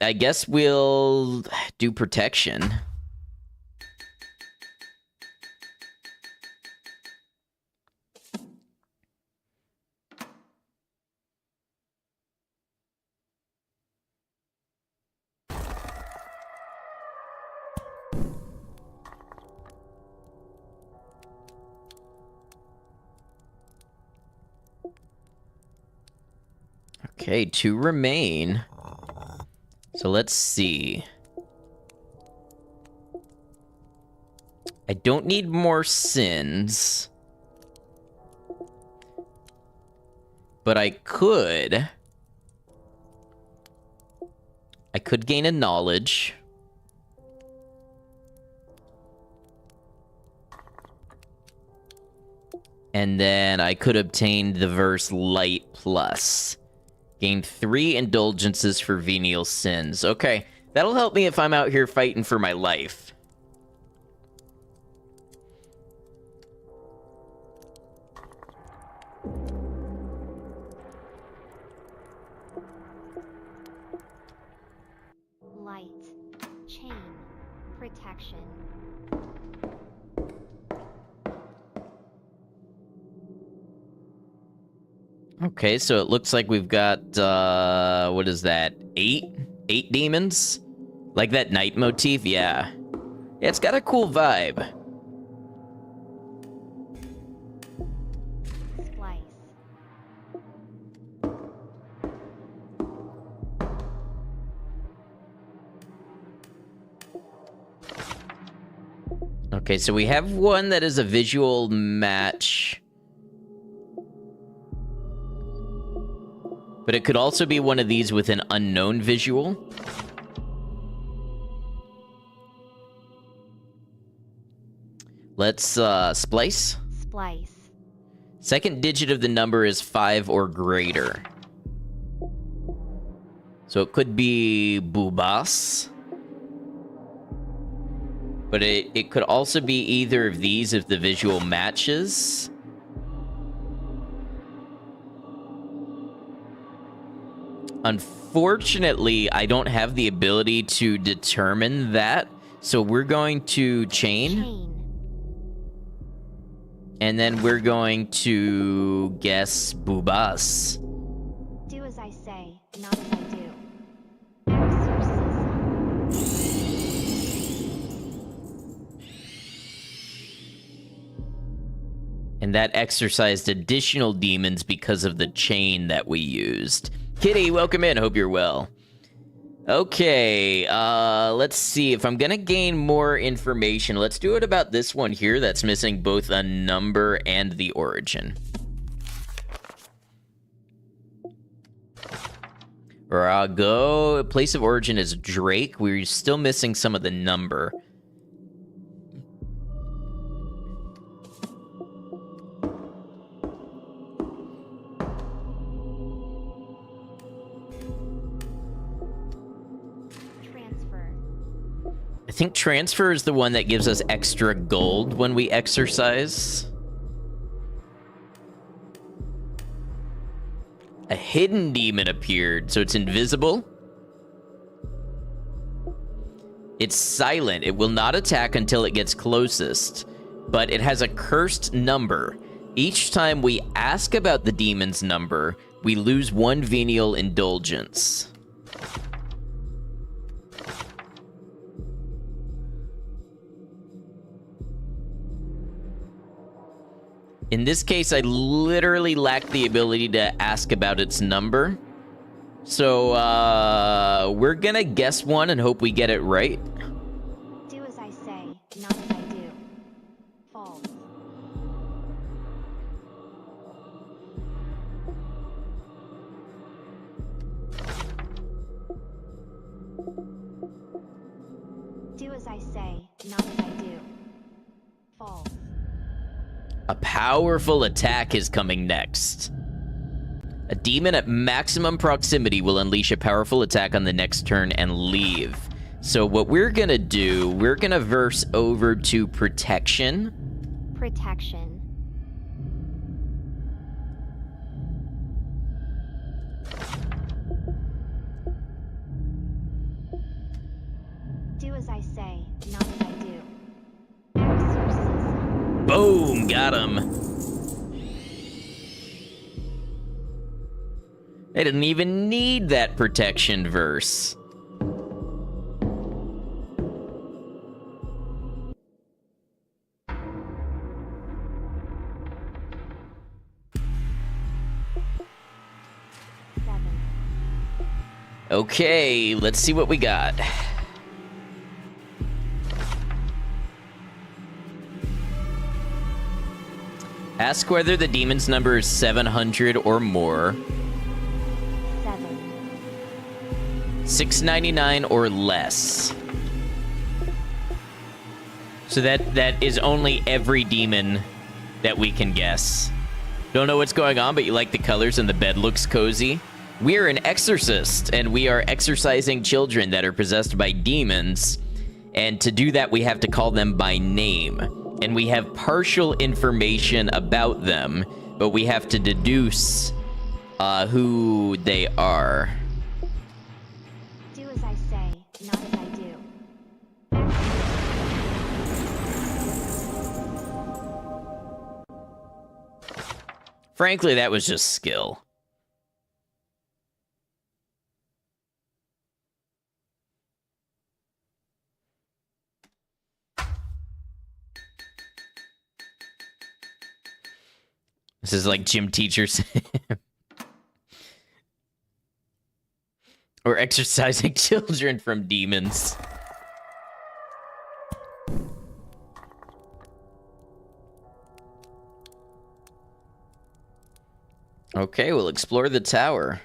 I guess we'll do protection. Okay, 2 remain. So let's see. I don't need more sins. But I could gain a knowledge. And then I could obtain the verse Light Plus. Gain 3 indulgences for venial sins. Okay, that'll help me if I'm out here fighting for my life. Light. Chain. Protection. Okay, so it looks like we've got, what is that, 8? 8 demons? Like that night motif? Yeah. It's got a cool vibe. Splice. Okay, so we have one that is a visual match. But it could also be one of these with an unknown visual. Let's, splice. Splice. Second digit of the number is 5 or greater. So it could be Bubas. But it could also be either of these if the visual matches. Unfortunately, I don't have the ability to determine that, so we're going to chain. And then we're going to guess Bubas. Do as I say, not as I do. Exorcist. And that exorcised additional demons because of the chain that we used. Kitty, welcome in. Hope you're well. Okay, let's see. If I'm gonna gain more information, let's do it about this one here that's missing both a number and the origin. Rago, place of origin is Drake. We're still missing some of the number. I think transfer is the one that gives us extra gold when we exercise. A hidden demon appeared, so it's invisible. It's silent. It will not attack until it gets closest, but it has a cursed number. Each time we ask about the demon's number, we lose 1 venial indulgence. In this case, I literally lack the ability to ask about its number. So, we're gonna guess one and hope we get it right. Do as I say, not as I do. False. Do as I say, not as I do. False. A powerful attack is coming next. A demon at maximum proximity will unleash a powerful attack on the next turn and leave. So what we're gonna do, we're gonna verse over to protection. Protection. Do as I say, not as I do. Exorcist. Boom, got him. I didn't even need that protection verse. Okay, let's see what we got. Ask whether the demon's number is 700 or more. 699 or less. So that is only every demon that we can guess. Don't know what's going on, but you like the colors and the bed looks cozy. We are an exorcist, and we are exorcising children that are possessed by demons. And to do that, we have to call them by name. And we have partial information about them, but we have to deduce who they are. Do as I say, not as I do. Frankly, that was just skill. This is like gym teachers. Or exorcising children from demons. Okay, we'll explore the tower.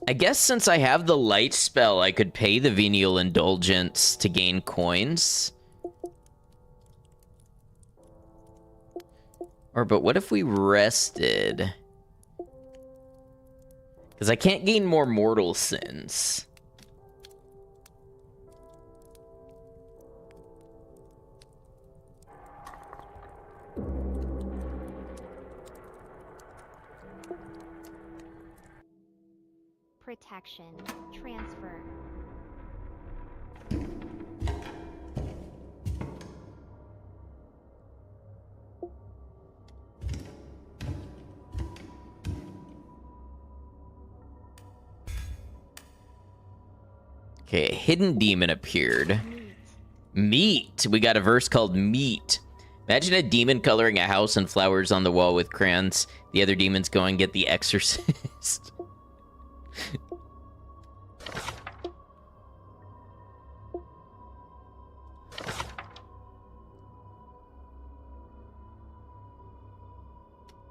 I guess since I have the light spell, I could pay the venial indulgence to gain coins. But what if we rested? Because I can't gain more mortal sins. Protection. Transfer. Okay, a hidden demon appeared. Meat. Meat! We got a verse called Meat. Imagine a demon coloring a house and flowers on the wall with crayons. The other demons go and get the Exorcist.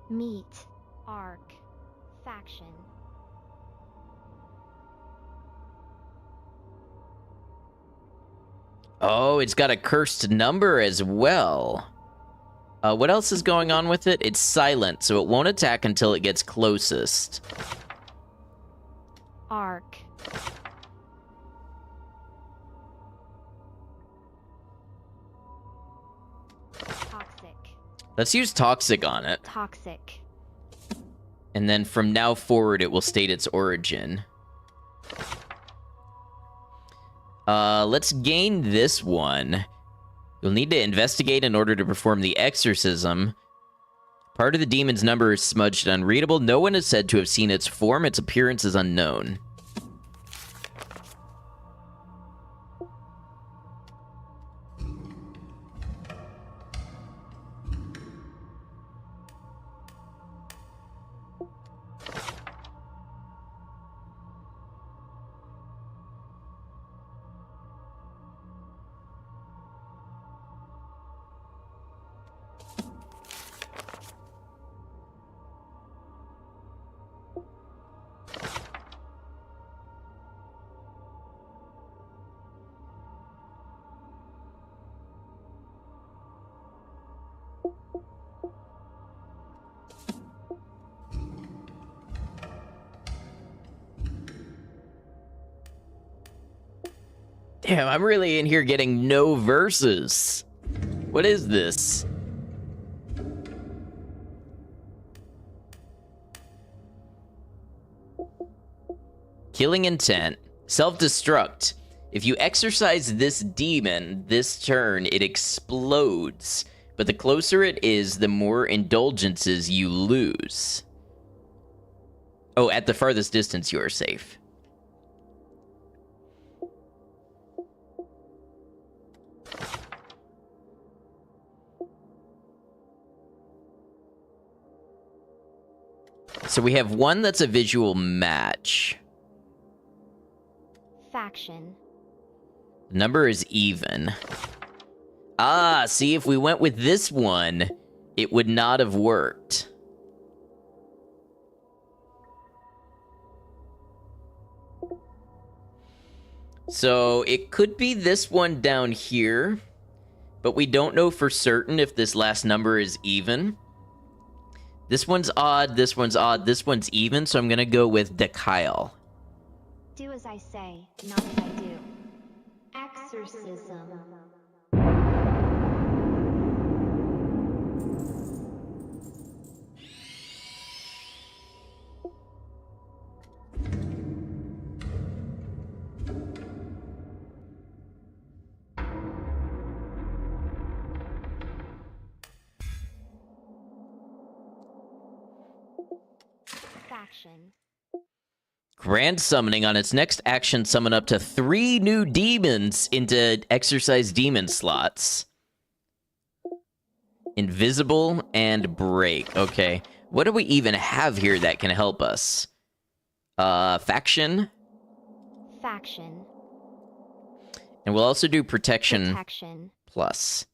Meat. Arc. Faction. Oh, it's got a cursed number as well. What else is going on with it? It's silent, so it won't attack until it gets closest. Arc. Toxic. Let's use Toxic on it. Toxic. And then from now forward, it will state its origin. Let's gain this one. You'll need to investigate in order to perform the exorcism. Part of the demon's number is smudged and unreadable. No one is said to have seen its form. Its appearance is unknown. Damn, I'm really in here getting no verses. What is this? Killing intent. Self-destruct. If you exorcise this demon this turn, it explodes. But the closer it is, the more indulgences you lose. Oh, at the farthest distance, you are safe. So we have one that's a visual match. Faction. The number is even. Ah, see, if we went with this one, it would not have worked. So it could be this one down here, but we don't know for certain if this last number is even. This one's odd, this one's odd, this one's even, so I'm gonna go with Decile. Do as I say, not as I do. Exorcism. Faction. Grand Summoning. On its next action, summon up to 3 new demons into Exorcise demon slots. Invisible and Break. Okay. What do we even have here that can help us? Faction. Faction. And we'll also do Protection Protection. Plus.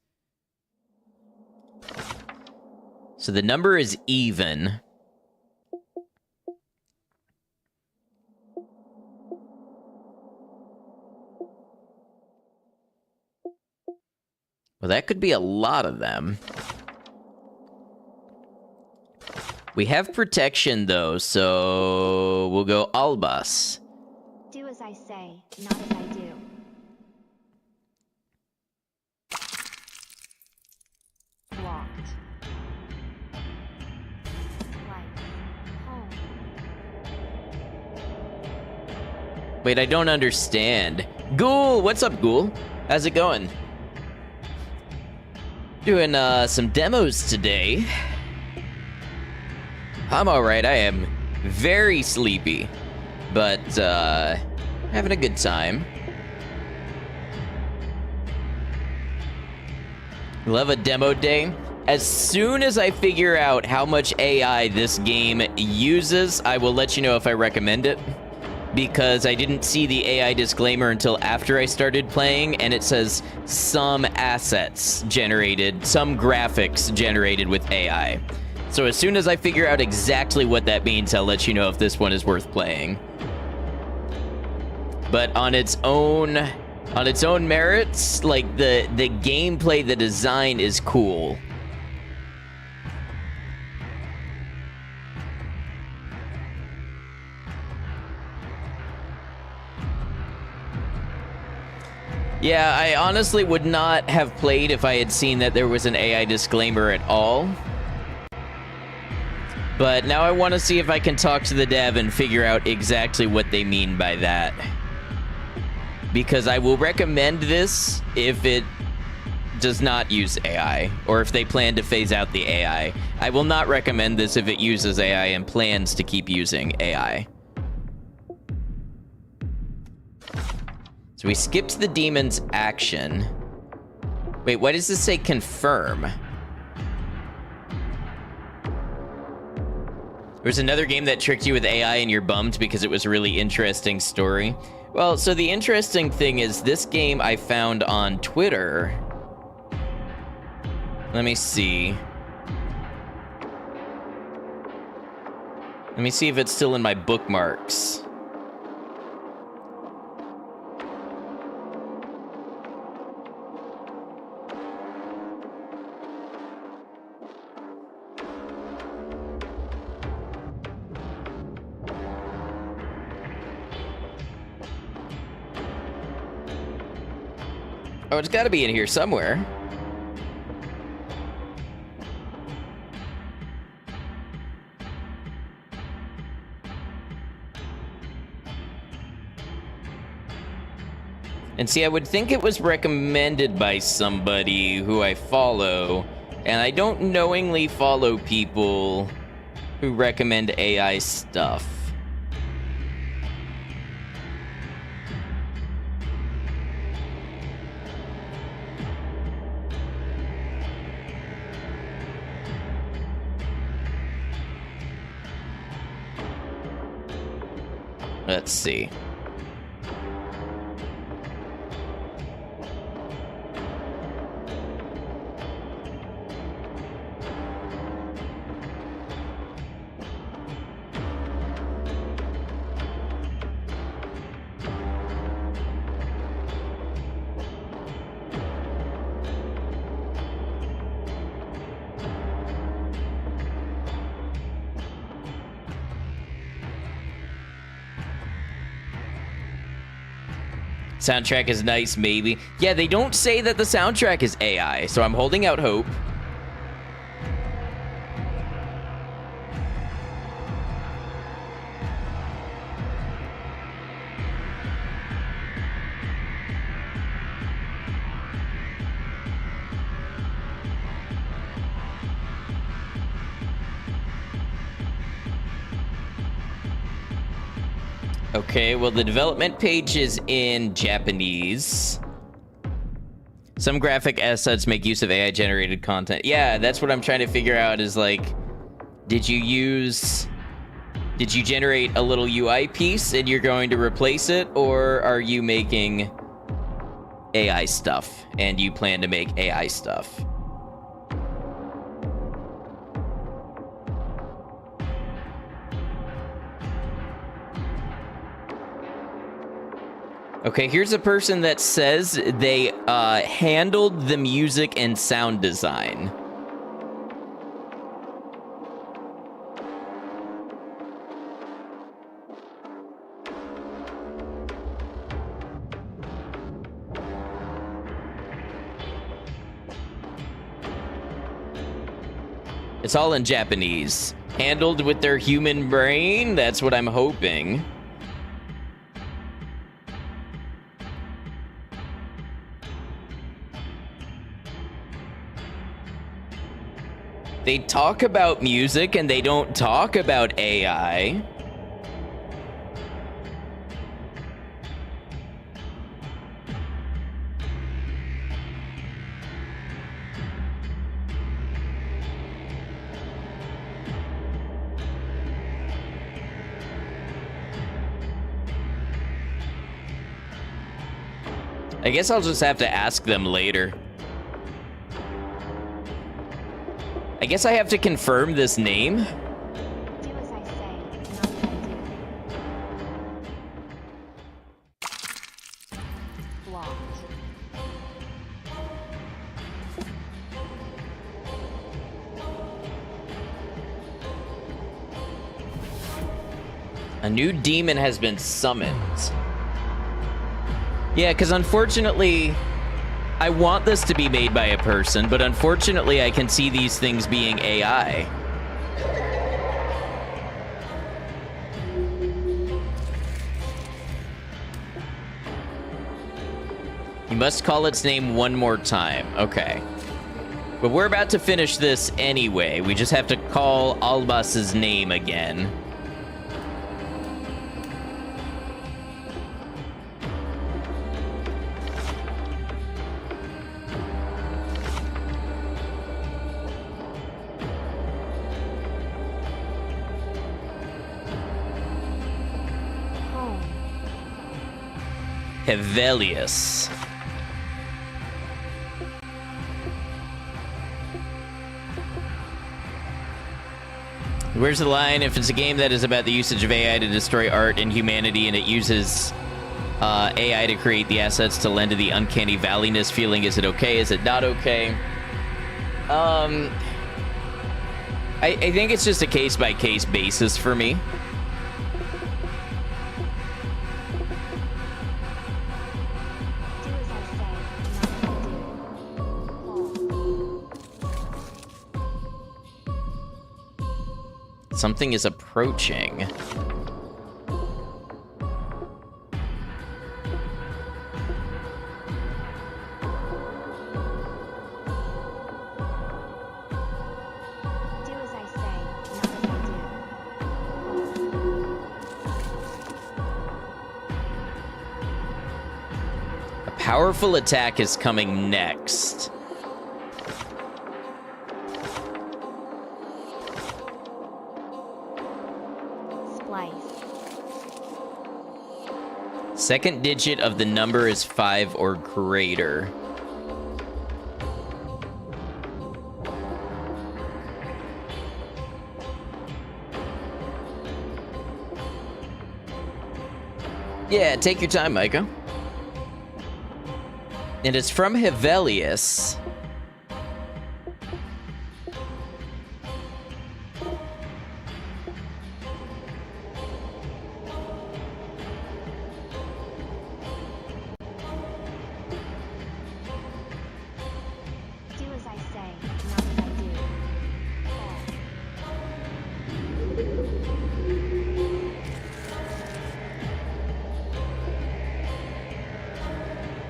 So the number is even. Well, that could be a lot of them. We have protection, though, so we'll go Albas. Do as I say, not as I do. Blocked. Life. Home. Wait, I don't understand. Ghoul! What's up, Ghoul? How's it going? Doing some demos today. I'm alright, I am very sleepy, but having a good time. Love a demo day. As soon as I figure out how much AI this game uses, I will let you know if I recommend it. Because I didn't see the AI disclaimer until after I started playing, and it says some assets generated, some graphics generated with AI. So as soon as I figure out exactly what that means, I'll let you know if this one is worth playing. But on its own merits, like the gameplay, the design is cool. Yeah, I honestly would not have played if I had seen that there was an AI disclaimer at all. But now I want to see if I can talk to the dev and figure out exactly what they mean by that. Because I will recommend this if it does not use AI, or if they plan to phase out the AI. I will not recommend this if it uses AI and plans to keep using AI. So we skipped the demon's action. Wait, why does this say confirm? There's another game that tricked you with AI and you're bummed because it was a really interesting story. Well, so the interesting thing is this game I found on Twitter. Let me see. Let me see if it's still in my bookmarks. Oh, it's got to be in here somewhere. And see, I would think it was recommended by somebody who I follow, and I don't knowingly follow people who recommend AI stuff. Let's see. Soundtrack is nice, maybe. Yeah, they don't say that the soundtrack is AI, so I'm holding out hope. Okay, well, the development page is in Japanese. Some graphic assets make use of AI-generated content. Yeah, that's what I'm trying to figure out is, like, did you generate a little UI piece and you're going to replace it, or are you making AI stuff and you plan to make AI stuff? Okay, here's a person that says they handled the music and sound design. It's all in Japanese. Handled with their human brain? That's what I'm hoping. They talk about music and they don't talk about AI. I guess I'll just have to ask them later. I guess I have to confirm this name. Do as I say, not as I do. Blocked. A new demon has been summoned. Yeah, because unfortunately, I want this to be made by a person, but unfortunately I can see these things being AI. You must call its name one more time. Okay. But we're about to finish this anyway. We just have to call Albas's name again. Vicarius. Where's the line? If it's a game that is about the usage of AI to destroy art and humanity, and it uses AI to create the assets to lend to the uncanny valleyness feeling, is it okay? Is it not okay? I think it's just a case-by-case basis for me. Something is approaching. Do as I say, not as I do. A powerful attack is coming next. Second digit of the number is 5 or greater. Yeah, take your time, Micah. And it's from Hevelius.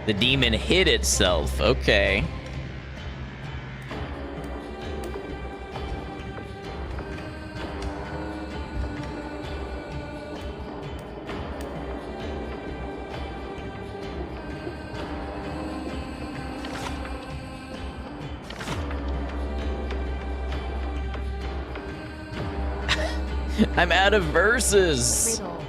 The demon hid itself. Okay. I'm out of verses. Riddle.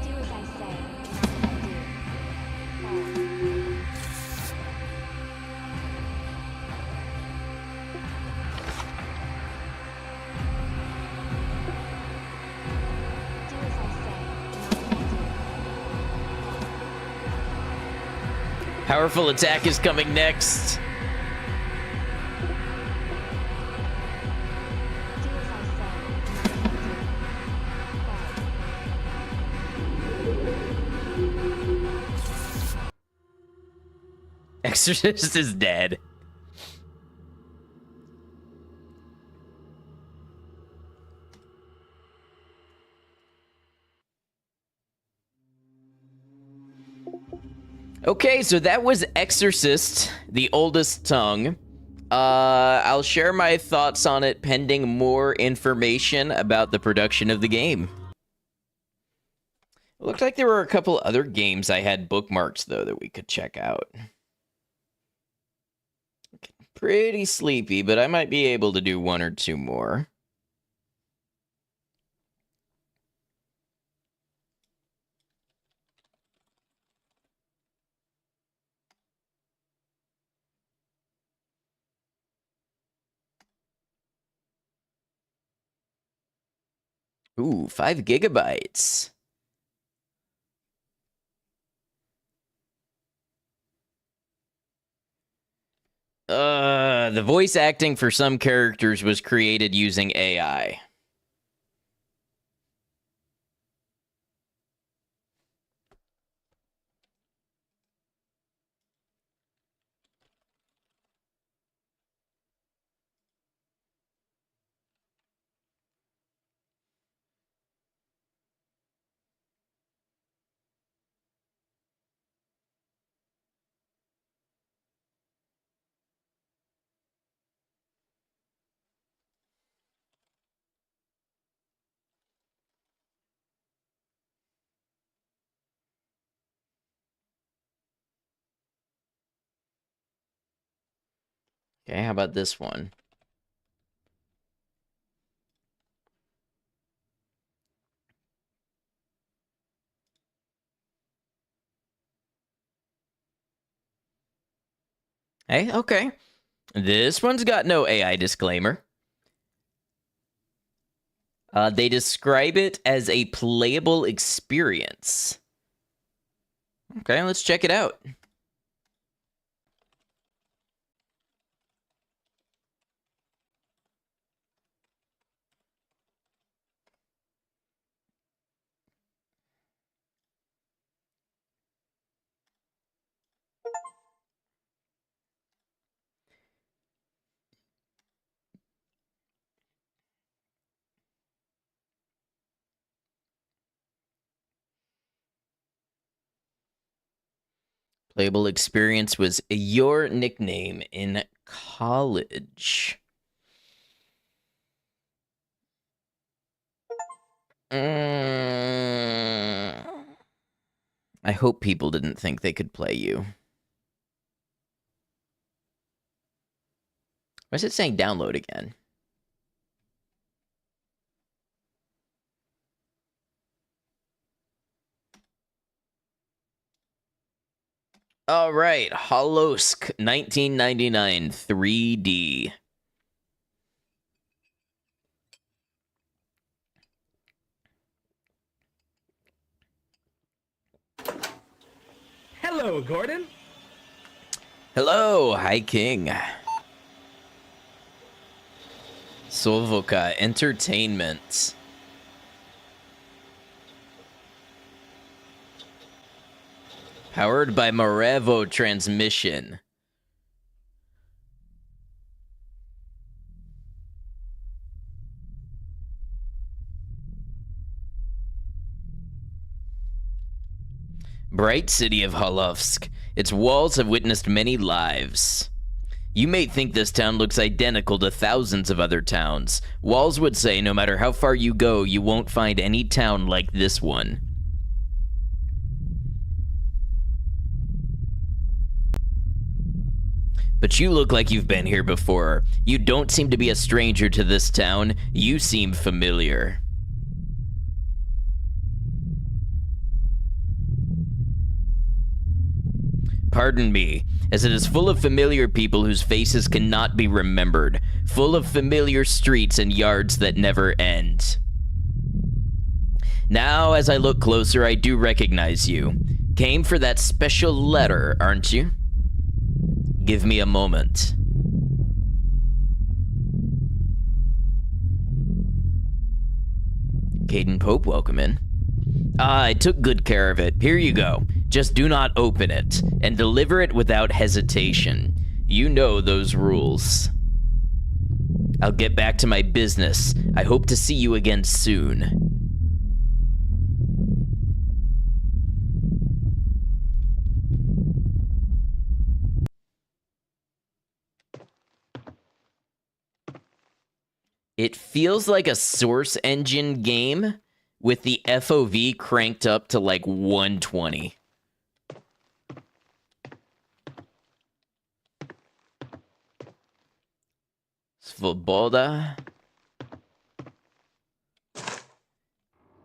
Do as I say, not as I do. Do as I say, not as I do. Powerful attack is coming next. Do as I say, not as I do. Exorcist is dead. Okay, so that was Exorcist, the oldest tongue. I'll share my thoughts on it pending more information about the production of the game. It looked like there were a couple other games I had bookmarked, though, that we could check out. Pretty sleepy, but I might be able to do one or two more. Ooh, 5 gigabytes. The voice acting for some characters was created using AI. Okay, how about this one? Hey, okay. This one's got no AI disclaimer. They describe it as a playable experience. Okay, let's check it out. Playable experience was your nickname in college. I hope people didn't think they could play you. Why is it saying download again? All right, Hollowsk, 1999, 3D. Hello, Gordon. Hello, Hi King. Solvoka Entertainment. Powered by Morevo Transmission. Bright city of Hollowsk. Its walls have witnessed many lives. You may think this town looks identical to thousands of other towns. Walls would say no matter how far you go, you won't find any town like this one. But you look like you've been here before. You don't seem to be a stranger to this town. You seem familiar. Pardon me, as it is full of familiar people whose faces cannot be remembered, full of familiar streets and yards that never end. Now, as I look closer, I do recognize you. Came for that special letter, aren't you? Give me a moment. Caden Pope, welcome in. I took good care of it. Here you go. Just do not open it, and deliver it without hesitation. You know those rules. I'll get back to my business. I hope to see you again soon. It feels like a Source Engine game with the FOV cranked up to like 120. Svoboda.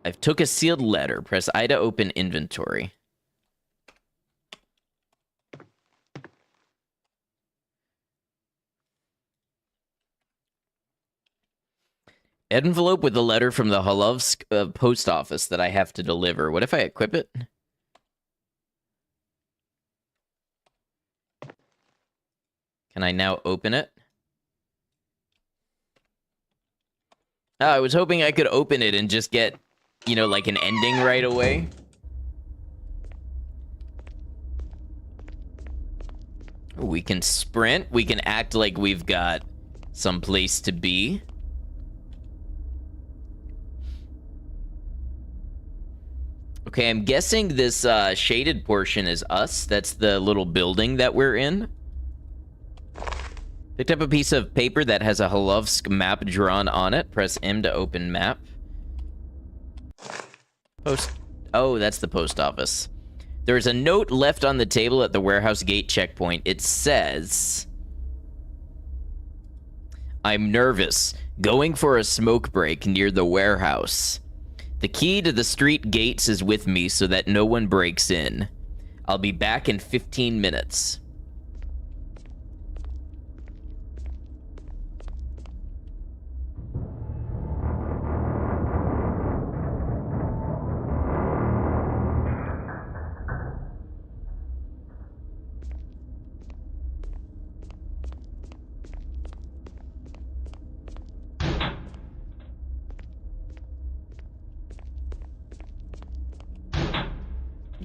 I've took a sealed letter. Press I to open inventory. Envelope with a letter from the Hollowsk post office that I have to deliver. What if I equip it? Can I now open it? Oh, I was hoping I could open it and just get, you know, like an ending right away. We can sprint. We can act like we've got some place to be. Okay, I'm guessing this shaded portion is us. That's the little building that we're in. Picked up a piece of paper that has a Hollowsk map drawn on it. Press M to open map. Oh, that's the post office. There's a note left on the table at the warehouse gate checkpoint. It says, I'm nervous. Going for a smoke break near the warehouse. The key to the street gates is with me so that no one breaks in. I'll be back in 15 minutes.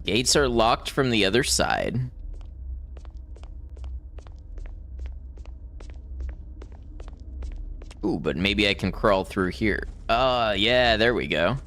Gates are locked from the other side. Ooh, but maybe I can crawl through here. Yeah, there we go.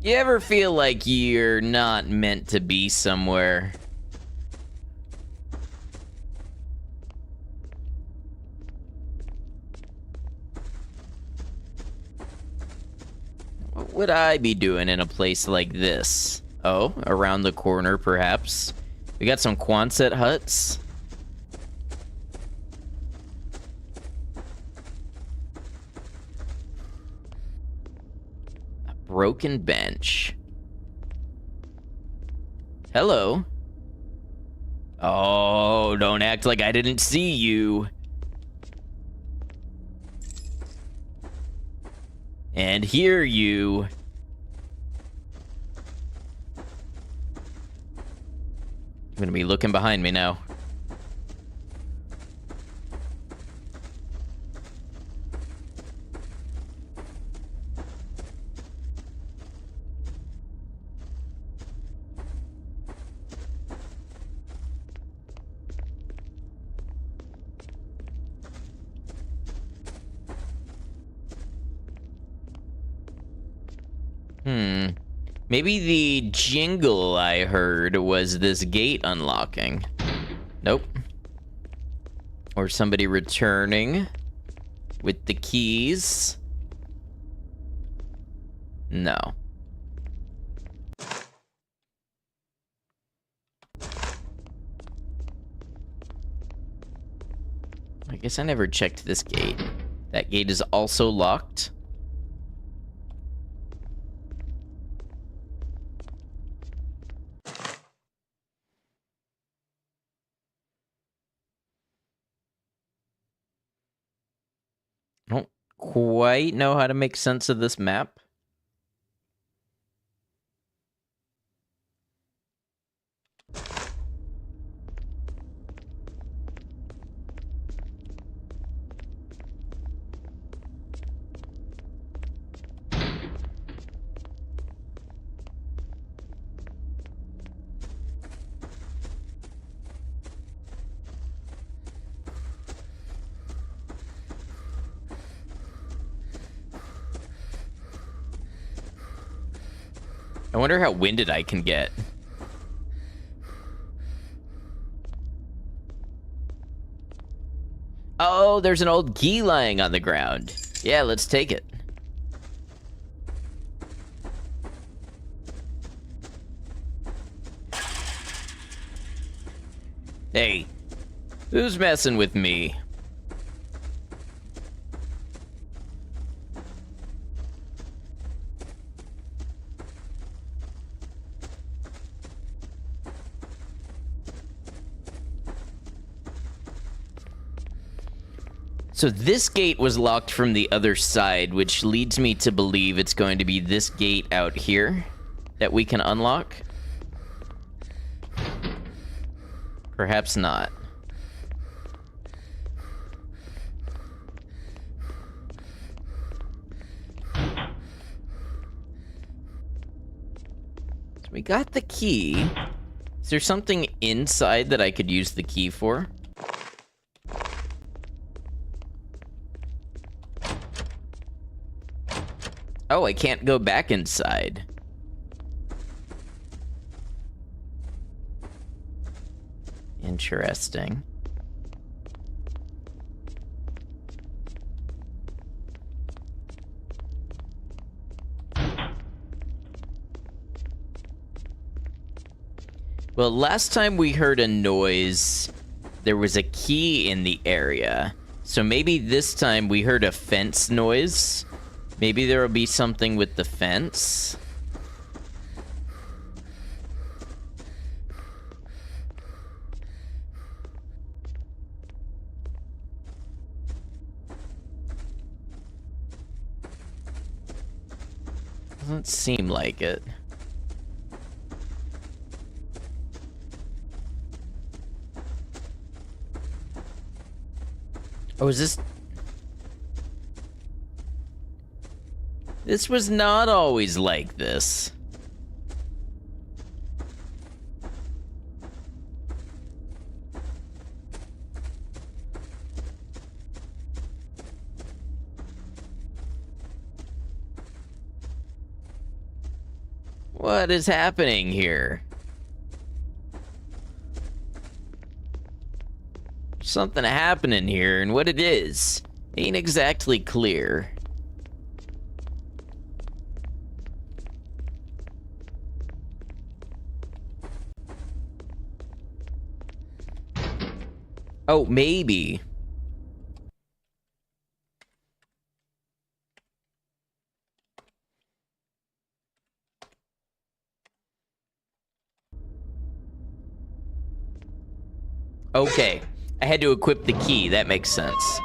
You ever feel like you're not meant to be somewhere? What would I be doing in a place like this? Oh, around the corner, perhaps. We got some Quonset huts. Broken bench. Hello. Oh, don't act like I didn't see you. And hear you. I'm gonna be looking behind me now. Maybe the jingle I heard was this gate unlocking. Nope. Or somebody returning with the keys. No. I guess I never checked this gate. That gate is also locked. I don't quite know how to make sense of this map. I wonder how winded I can get. Oh, there's an old key lying on the ground. Yeah, let's take it. Hey, who's messing with me? So this gate was locked from the other side, which leads me to believe it's going to be this gate out here that we can unlock. Perhaps not. So we got the key. Is there something inside that I could use the key for? Oh, I can't go back inside. Interesting. Well, last time we heard a noise, there was a key in the area. So maybe this time we heard a fence noise. Maybe there will be something with the fence. Doesn't seem like it. Oh, is this... This was not always like this. What is happening here? Something happening here, and what it is ain't exactly clear. Oh, maybe. Okay. I had to equip the key. That makes sense.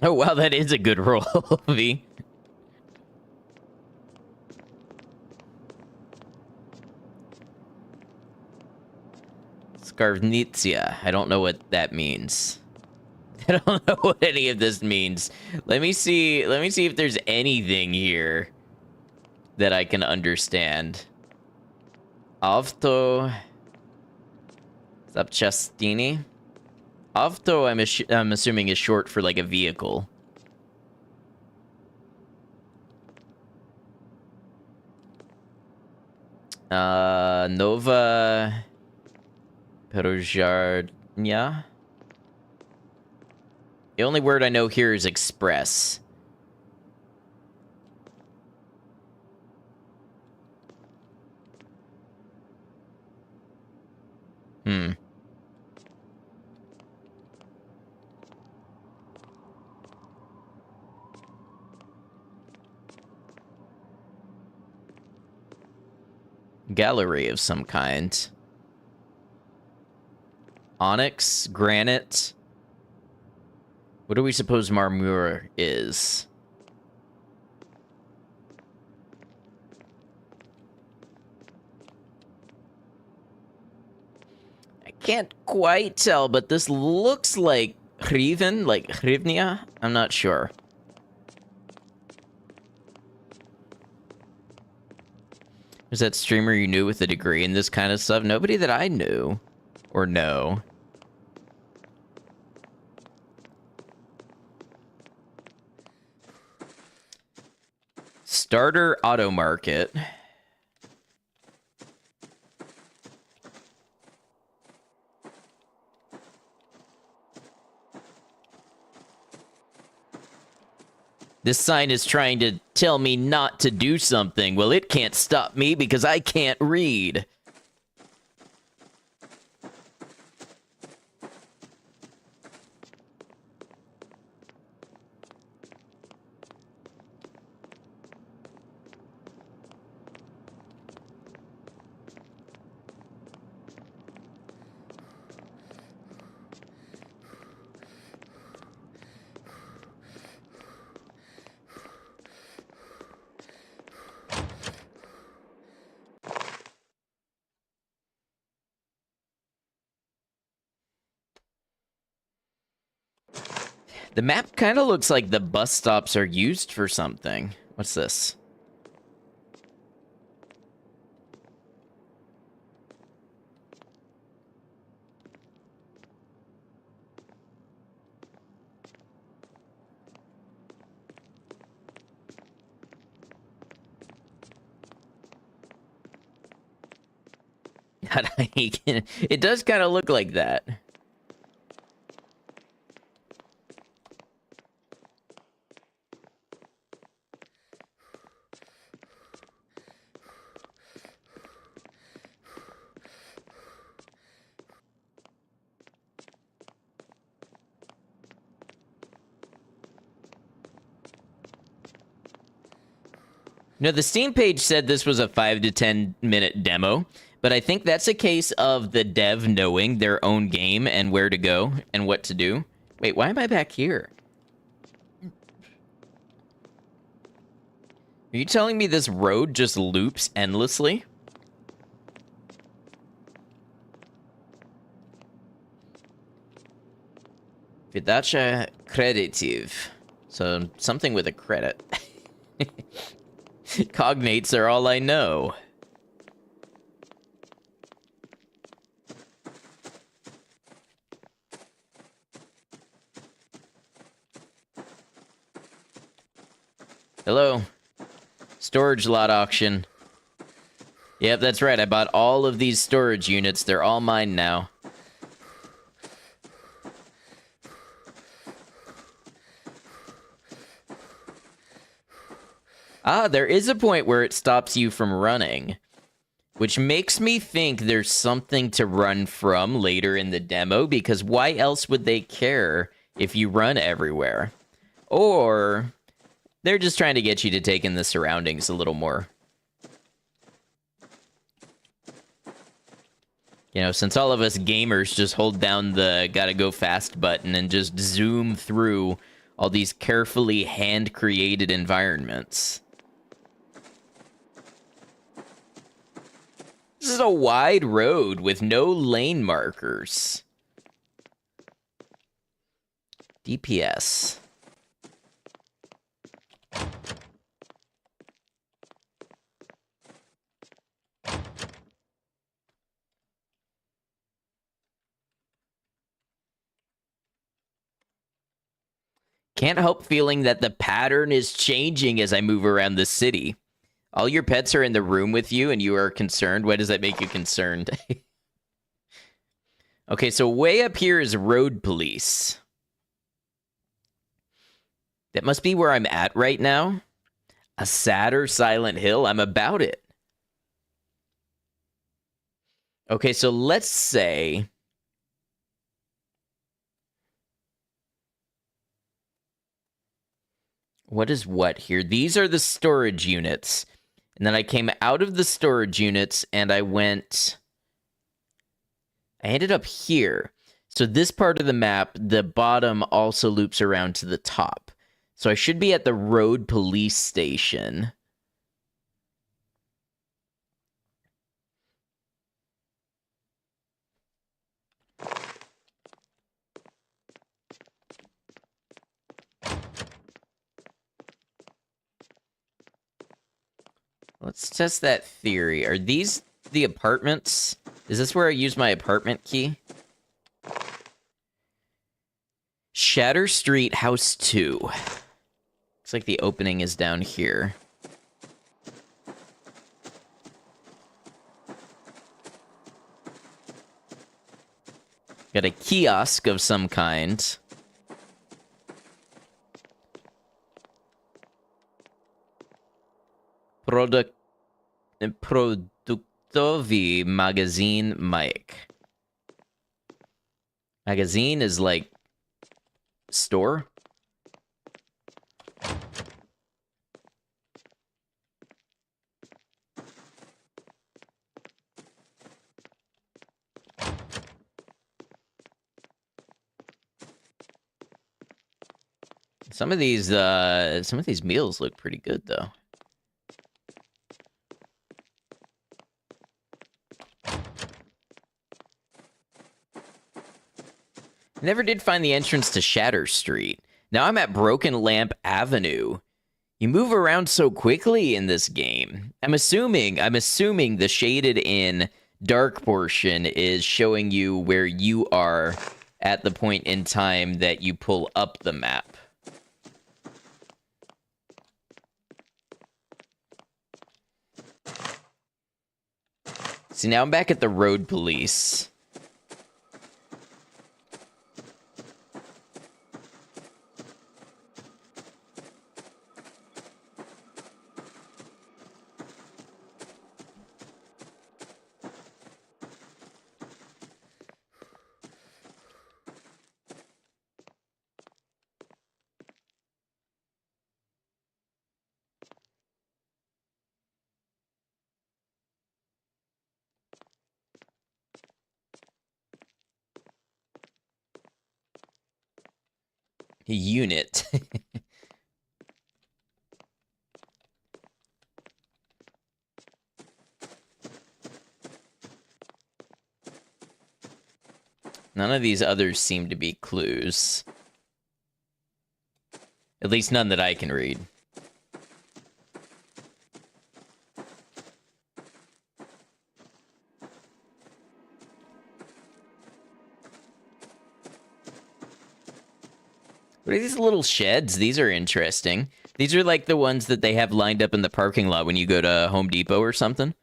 Oh, wow, that is a good roll, V. Skarvnitsia. I don't know what that means. I don't know what any of this means. Let me see if there's anything here that I can understand. Avto Zapchastini. Avto, I'm assuming is short for like a vehicle. Nova Perojarnia. The only word I know here is express. Gallery of some kind. Onyx? Granite? What do we suppose marmure is? I can't quite tell, but this looks like hriven, like hrivnia? I'm not sure. Was that streamer you knew with a degree in this kind of stuff? Nobody that I knew. Or know. Starter auto market. This sign is trying to tell me not to do something. Well, it can't stop me because I can't read. The map kind of looks like the bus stops are used for something. What's this? It does kind of look like that. No, the Steam page said this was a 5 to 10 minute demo, but I think that's a case of the dev knowing their own game and where to go and what to do. Wait, why am I back here? Are you telling me this road just loops endlessly? Vidacha creditive. So, something with a credit. Cognates are all I know. Hello. Storage lot auction. Yep, that's right. I bought all of these storage units. They're all mine now. Ah, there is a point where it stops you from running, which makes me think there's something to run from later in the demo, because why else would they care if you run everywhere? Or they're just trying to get you to take in the surroundings a little more. You know, since all of us gamers just hold down the gotta go fast button and just zoom through all these carefully hand-created environments. This is a wide road with no lane markers. DPS. Can't help feeling that the pattern is changing as I move around the city. All your pets are in the room with you and you are concerned. Why does that make you concerned? Okay, so way up here is road police. That must be where I'm at right now. A sadder Silent Hill? I'm about it. Okay, so let's say... What is what here? These are the storage units. And then I came out of the storage units and I ended up here. So this part of the map, the bottom also loops around to the top. So I should be at the road police station. Let's test that theory. Are these the apartments? Is this where I use my apartment key? Shatter Street, House 2. Looks like the opening is down here. Got a kiosk of some kind. Produktovi Magazine Mike. Magazine is like store? Some of these meals look pretty good though. Never did find the entrance to Shatter Street. Now I'm at Broken Lamp Avenue. You move around so quickly in this game. I'm assuming the shaded in dark portion is showing you where you are at the point in time that you pull up the map. See, now I'm back at the road police. Unit. None of these others seem to be clues. At least none that I can read. What are these little sheds? These are interesting. These are like the ones that they have lined up in the parking lot when you go to Home Depot or something.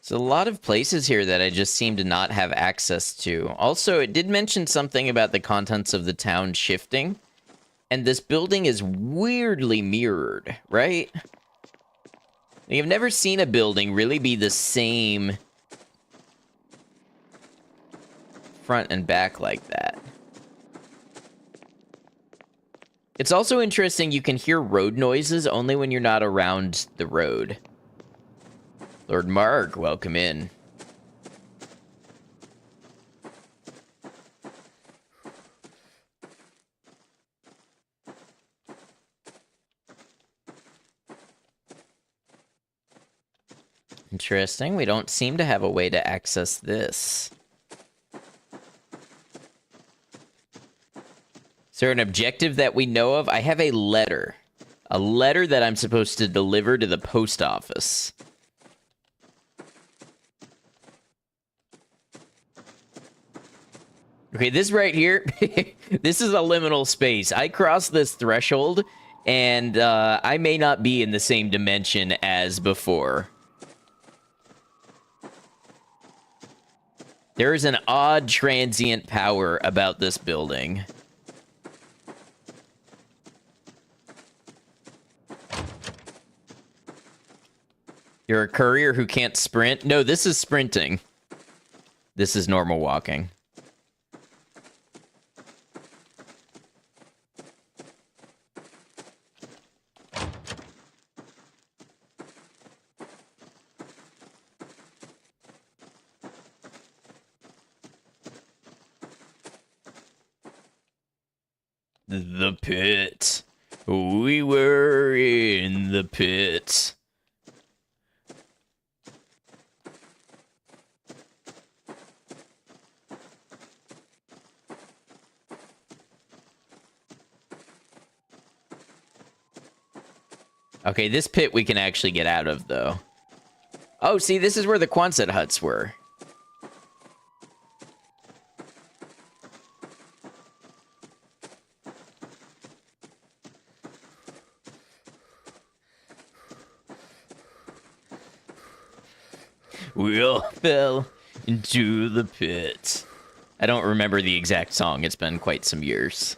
There's a lot of places here that I just seem to not have access to. Also, it did mention something about the contents of the town shifting. And this building is weirdly mirrored, right? I've never seen a building really be the same front and back like that. It's also interesting you can hear road noises only when you're not around the road. Lord Mark, welcome in. Interesting. We don't seem to have a way to access this. there an objective that we know of? I have a letter. A letter that I'm supposed to deliver to the post office. Okay, this right here, this is a liminal space. I crossed this threshold, and I may not be in the same dimension as before. There is an odd transient power about this building. You're a courier who can't sprint? No, this is sprinting. This is normal walking. The pit. We were in the pit. Okay, this pit we can actually get out of, though. Oh, see, this is where the Quonset huts were. We all fell into the pit. I don't remember the exact song. It's been quite some years.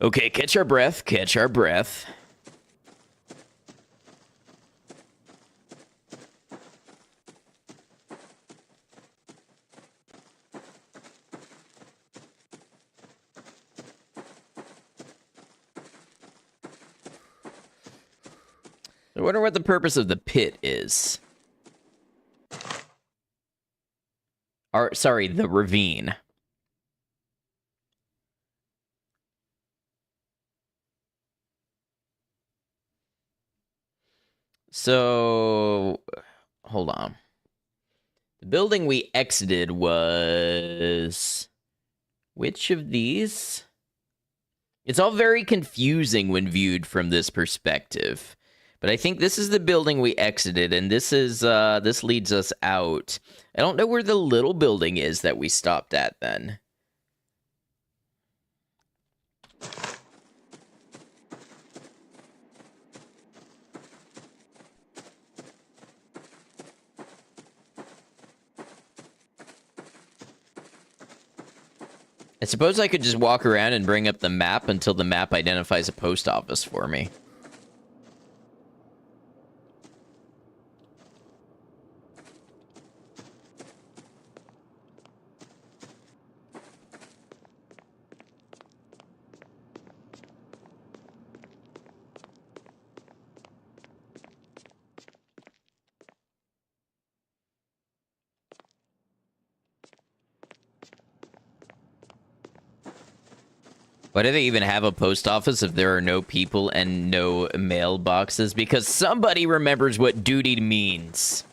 Okay, catch our breath, catch our breath. I wonder what the purpose of the pit is. Or, sorry, the ravine. So, hold on. The building we exited was... Which of these? It's all very confusing when viewed from this perspective. But I think this is the building we exited, and this is this leads us out. I don't know where the little building is that we stopped at then. I suppose I could just walk around and bring up the map until the map identifies a post office for me. Why do they even have a post office if there are no people and no mailboxes? Because somebody remembers what duty means.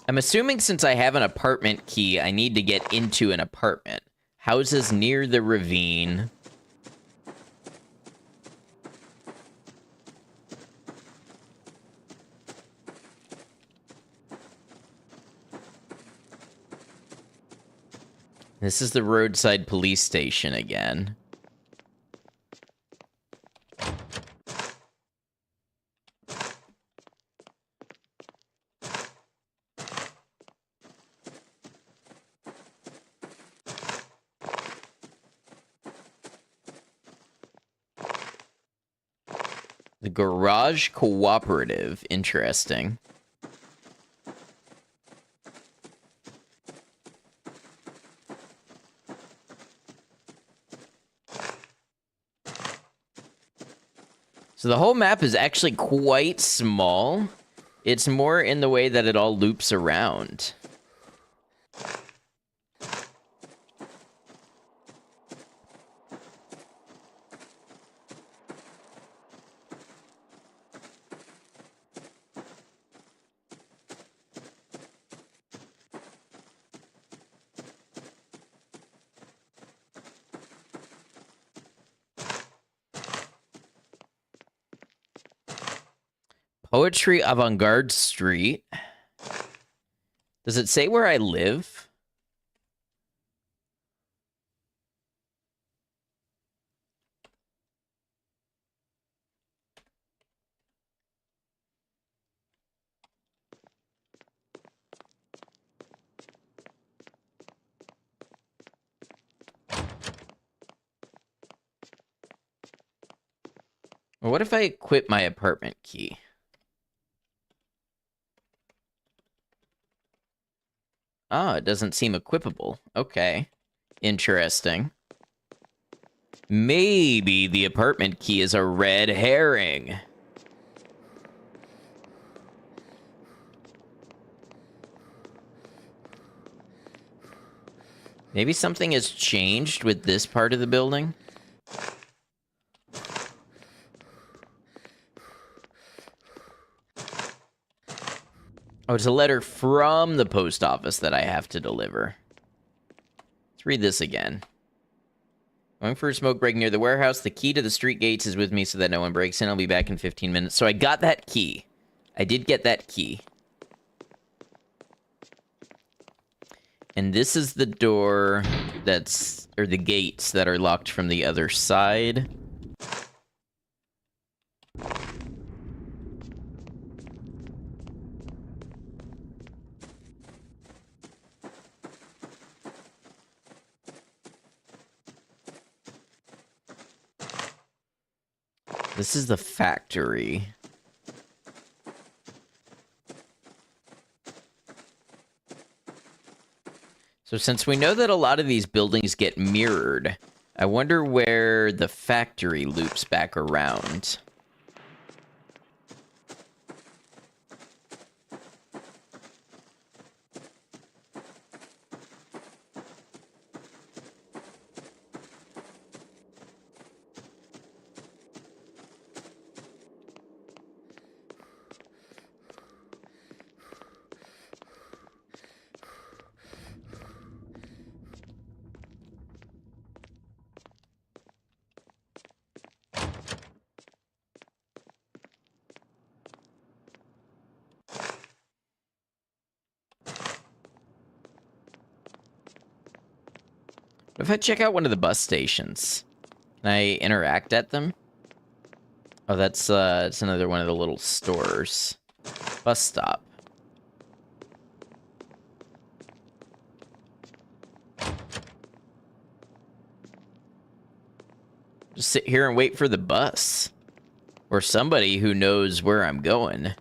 I'm assuming since I have an apartment key, I need to get into an apartment. Houses near the ravine. This is the roadside police station again. The Garage Cooperative. Interesting. So the whole map is actually quite small. It's more in the way that it all loops around. Poetry Avant-Garde Street. Does it say where I live? Or what if I equip my apartment key? Oh, it doesn't seem equipable. Okay. Interesting. Maybe the apartment key is a red herring. Maybe something has changed with this part of the building? Oh, it's a letter from the post office that I have to deliver. Let's read this again. Going for a smoke break near the warehouse. The key to the street gates is with me so that no one breaks in. I'll be back in 15 minutes. So I got that key. I did get that key. And this is the door that's... or the gates that are locked from the other side. This is the factory. So since we know that a lot of these buildings get mirrored, I wonder where the factory loops back around. What if I check out one of the bus stations? Can I interact at them? Oh, that's it's another one of the little stores. Bus stop. Just sit here and wait for the bus. Or somebody who knows where I'm going.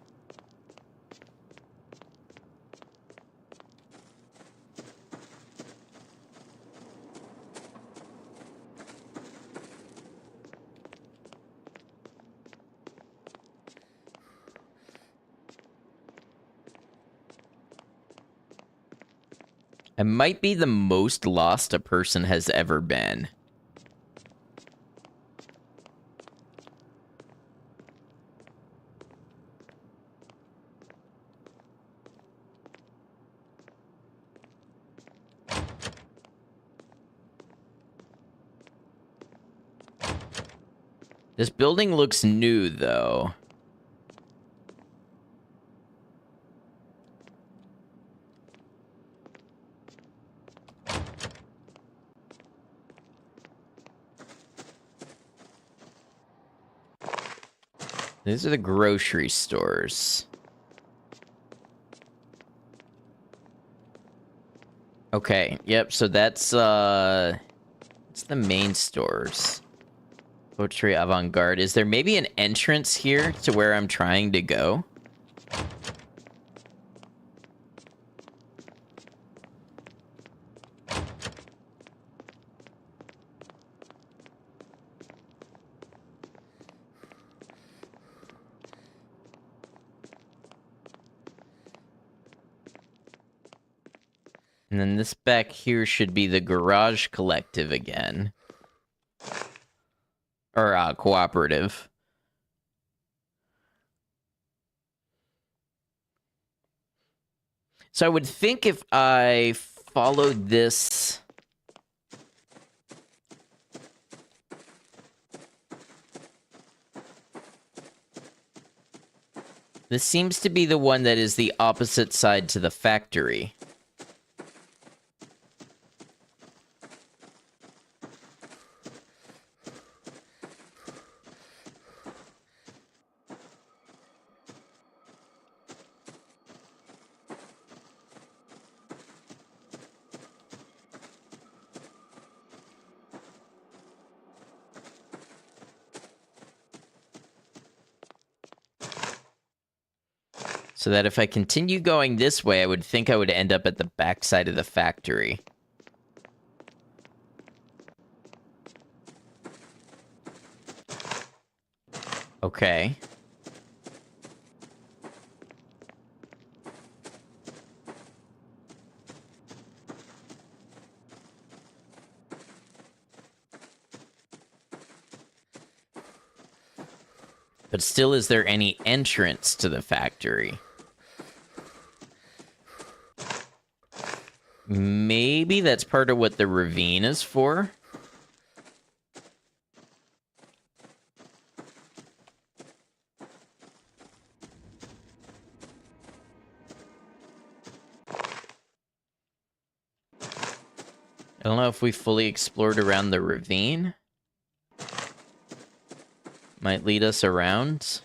I might be the most lost a person has ever been. This building looks new, though. These are the grocery stores. Okay, yep, so that's it's the main stores. Poetry Avant-Garde. Is there maybe an entrance here to where I'm trying to go? And then this back here should be the garage collective again. Or, cooperative. So I would think if I followed this... This seems to be the one that is the opposite side to the factory. So that if I continue going this way, I would think I would end up at the backside of the factory. Okay. But still, is there any entrance to the factory? Maybe that's part of what the ravine is for? I don't know if we fully explored around the ravine. Might lead us around.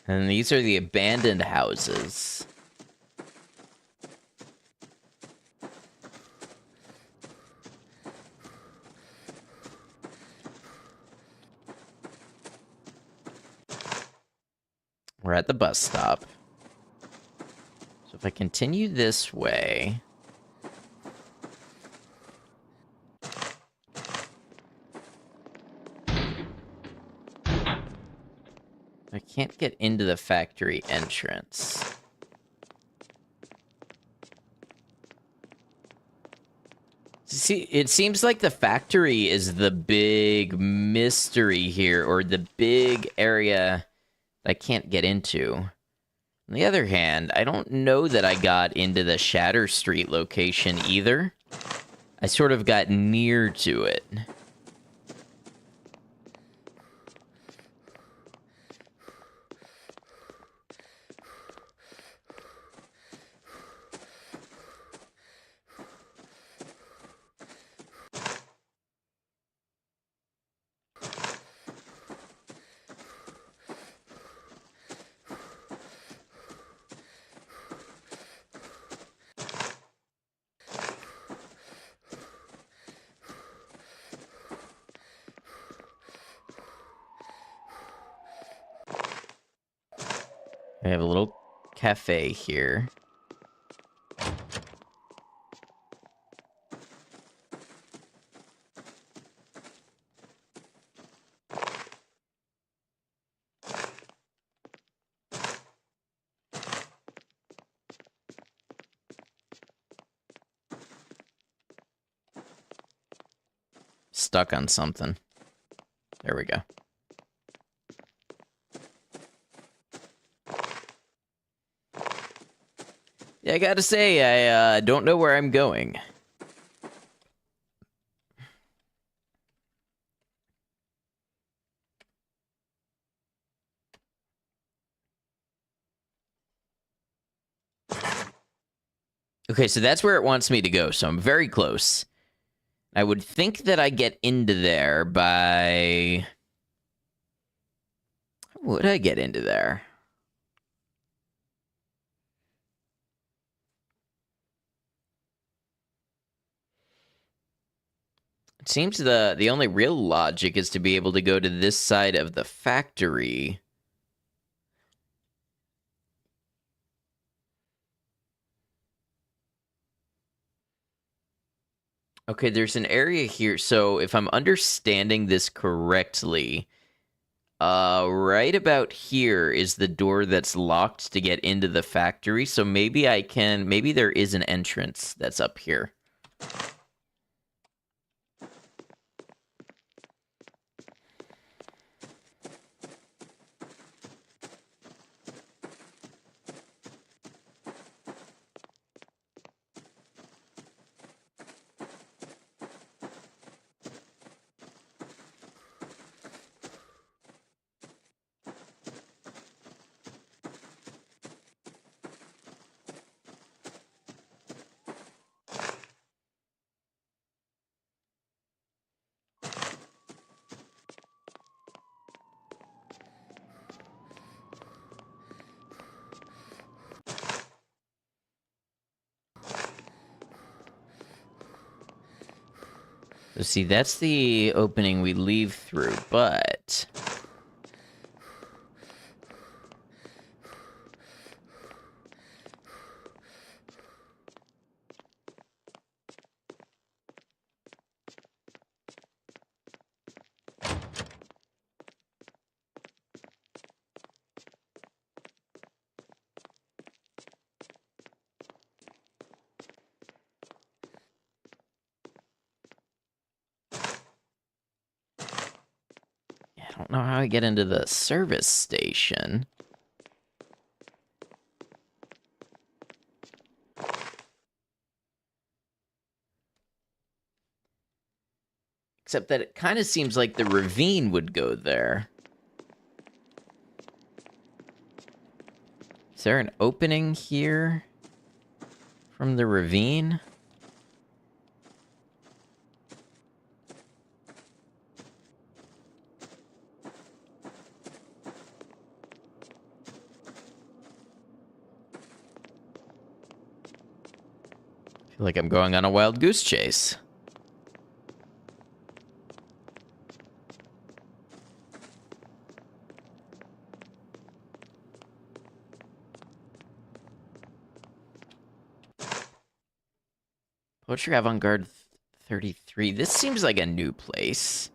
And these are the abandoned houses. We're at the bus stop. So if I continue this way... I can't get into the factory entrance. See, it seems like the factory is the big mystery here, or the big area that I can't get into. On the other hand, I don't know that I got into the Shatter Street location either. I sort of got near to it. I have a little cafe here. Stuck on something. There we go. Yeah, I gotta say, I don't know where I'm going. Okay, so that's where it wants me to go, so I'm very close. I would think that I get into there by... How would I get into there? Seems the only real logic is to be able to go to this side of the factory. Okay, there's an area here. So if I'm understanding this correctly, right about here is the door that's locked to get into the factory. So maybe maybe there is an entrance that's up here. So see, that's the opening we leave through, but I don't know how I get into the service station. Except that it kind of seems like the ravine would go there. Is there an opening here from the ravine? I feel like I'm going on a wild goose chase. Poetry Avant-Garde 33. This seems like a new place.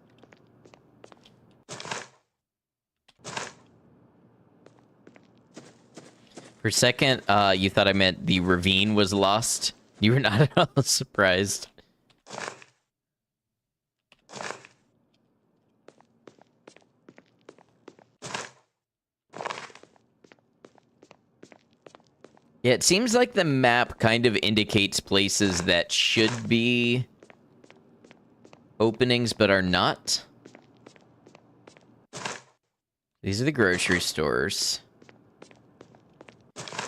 For a second, you thought I meant the ravine was lost. You were not at all surprised. Yeah, it seems like the map kind of indicates places that should be openings but are not. These are the grocery stores.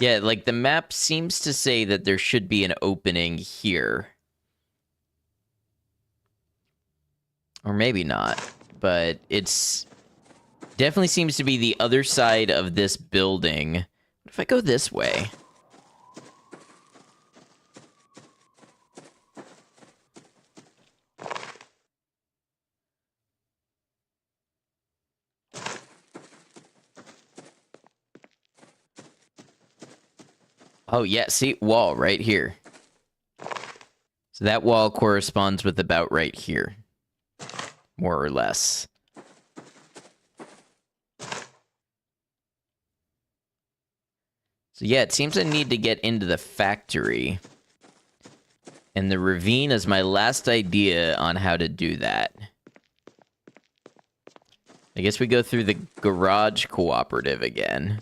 Yeah, like the map seems to say that there should be an opening here. Or maybe not, but it's definitely seems to be the other side of this building. What if I go this way? Oh, yeah, see? Wall right here. So that wall corresponds with about right here. More or less. So yeah, it seems I need to get into the factory. And the ravine is my last idea on how to do that. I guess we go through the garage cooperative again.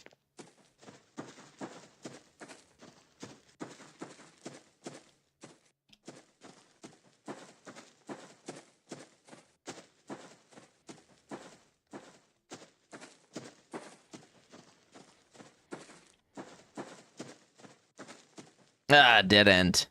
Ah, dead end.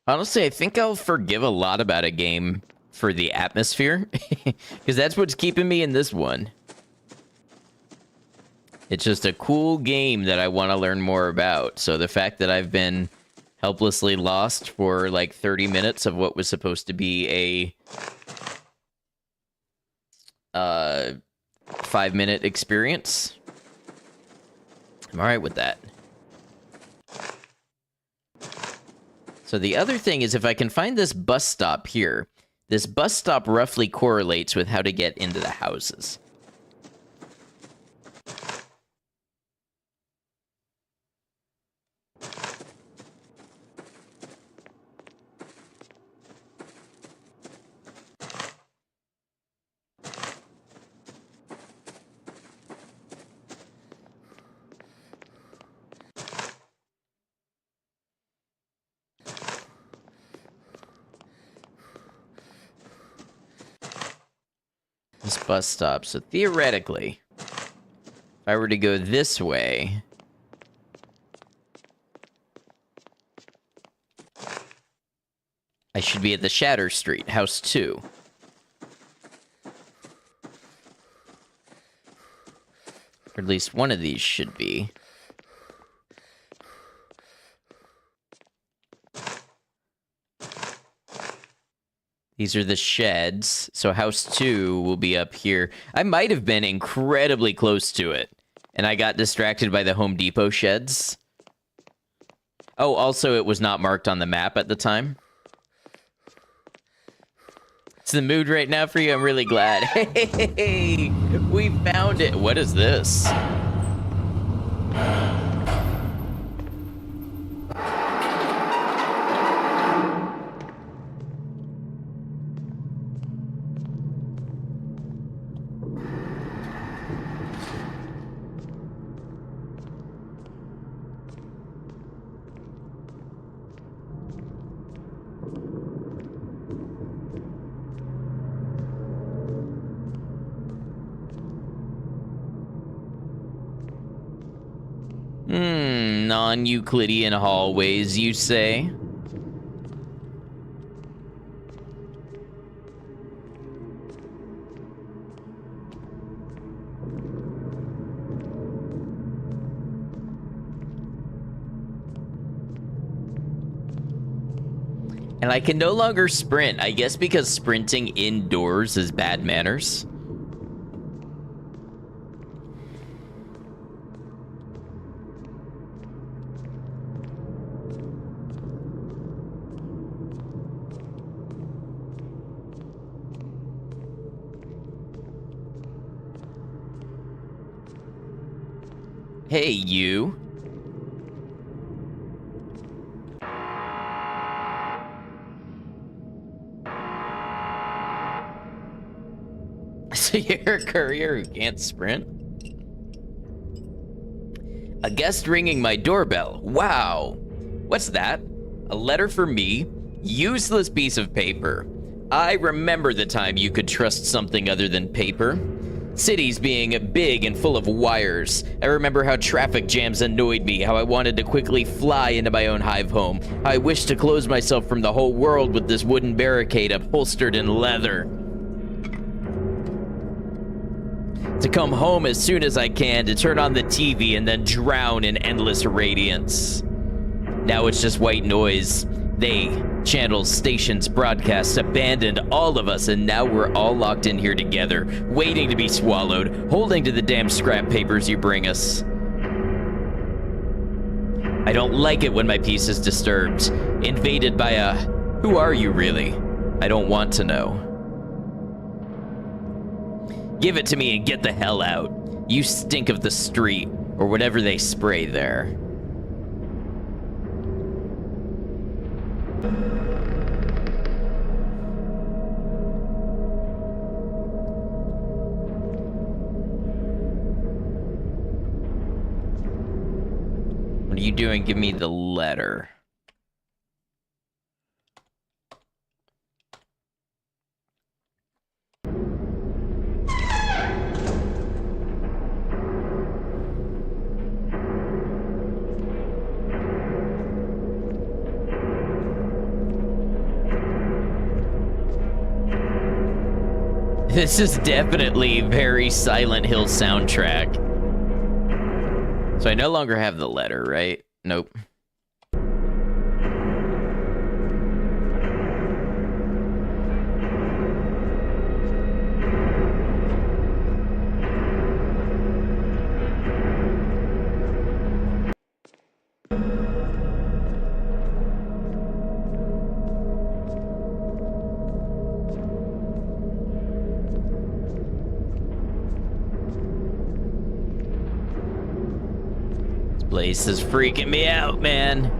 Honestly, I think I'll forgive a lot about a game for the atmosphere, because that's what's keeping me in this one. It's just a cool game that I want to learn more about. So the fact that I've been helplessly lost for like 30 minutes of what was supposed to be a 5-minute experience, I'm all right with that. So the other thing is, if I can find this bus stop here, this bus stop roughly correlates with how to get into the houses. This bus stop. So theoretically, if I were to go this way, I should be at the Shatter Street, house 2. Or at least one of these should be. These are the sheds, so house 2 will be up here. I might have been incredibly close to it, and I got distracted by the Home Depot sheds. Oh, also, it was not marked on the map at the time. It's the mood right now for you. I'm really glad. Hey, we found it. What is this? Non-Euclidean hallways, you say? And I can no longer sprint, I guess because sprinting indoors is bad manners. Hey, you. So you're a courier who can't sprint? A guest ringing my doorbell. Wow. What's that? A letter for me? Useless piece of paper. I remember the time you could trust something other than paper. Cities being big and full of wires. I remember how traffic jams annoyed me, how I wanted to quickly fly into my own hive home, how I wished to close myself from the whole world with this wooden barricade upholstered in leather. To come home as soon as I can, to turn on the TV and then drown in endless radiance. Now it's just white noise. They, channels, stations, broadcasts, abandoned all of us, and now we're all locked in here together, waiting to be swallowed, holding to the damn scrap papers you bring us. I don't like it when my peace is disturbed, invaded by a, who are you really? I don't want to know. Give it to me and get the hell out. You stink of the street, or whatever they spray there. What are you doing? Give me the letter. This is definitely very Silent Hill soundtrack. So I no longer have the letter, right? Nope. Place is freaking me out, man.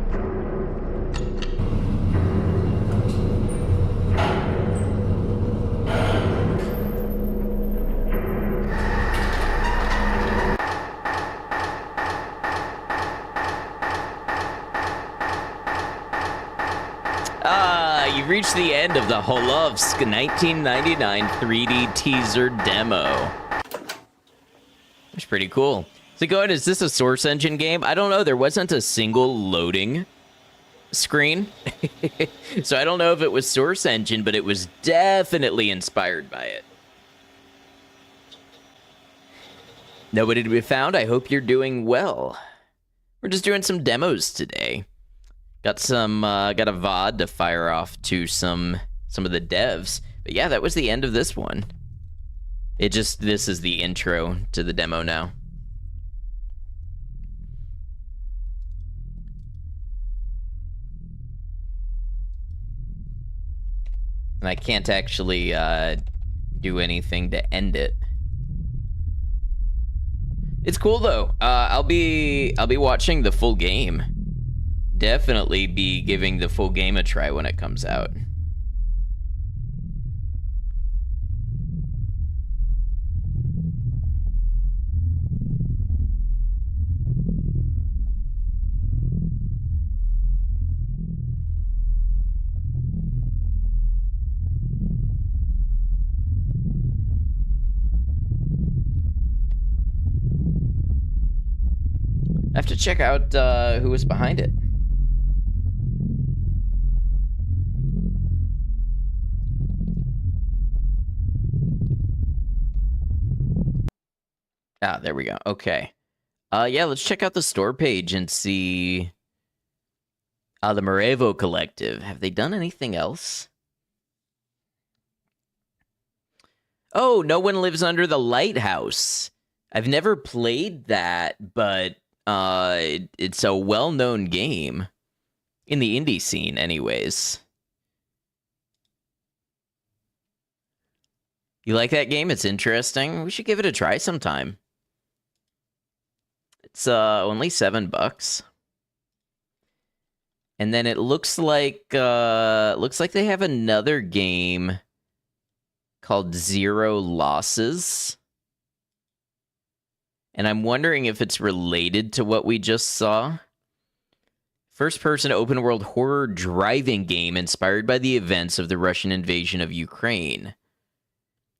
You've reached the end of the Hollowsk 1999 3D teaser demo. That's pretty cool. So go ahead, is this a Source Engine game? I don't know, there wasn't a single loading screen. So I don't know if it was Source Engine, but it was definitely inspired by it. Nobody to be found, I hope you're doing well. We're just doing some demos today. Got a VOD to fire off to some of the devs. But yeah, that was the end of this one. This is the intro to the demo now. And I can't actually do anything to end it. It's cool though. I'll be watching the full game. Definitely be giving the full game a try when it comes out. I have to check out who was behind it. Ah, there we go. Okay. Yeah, let's check out the store page and see. The Marevo Collective. Have they done anything else? Oh, No One Lives Under the Lighthouse. I've never played that, but it's a well-known game in the indie scene anyways. You like that game? It's interesting. We should give it a try sometime. It's only $7. And then it looks like they have another game called Zero Losses. And I'm wondering if it's related to what we just saw. First-person open-world horror driving game inspired by the events of the Russian invasion of Ukraine.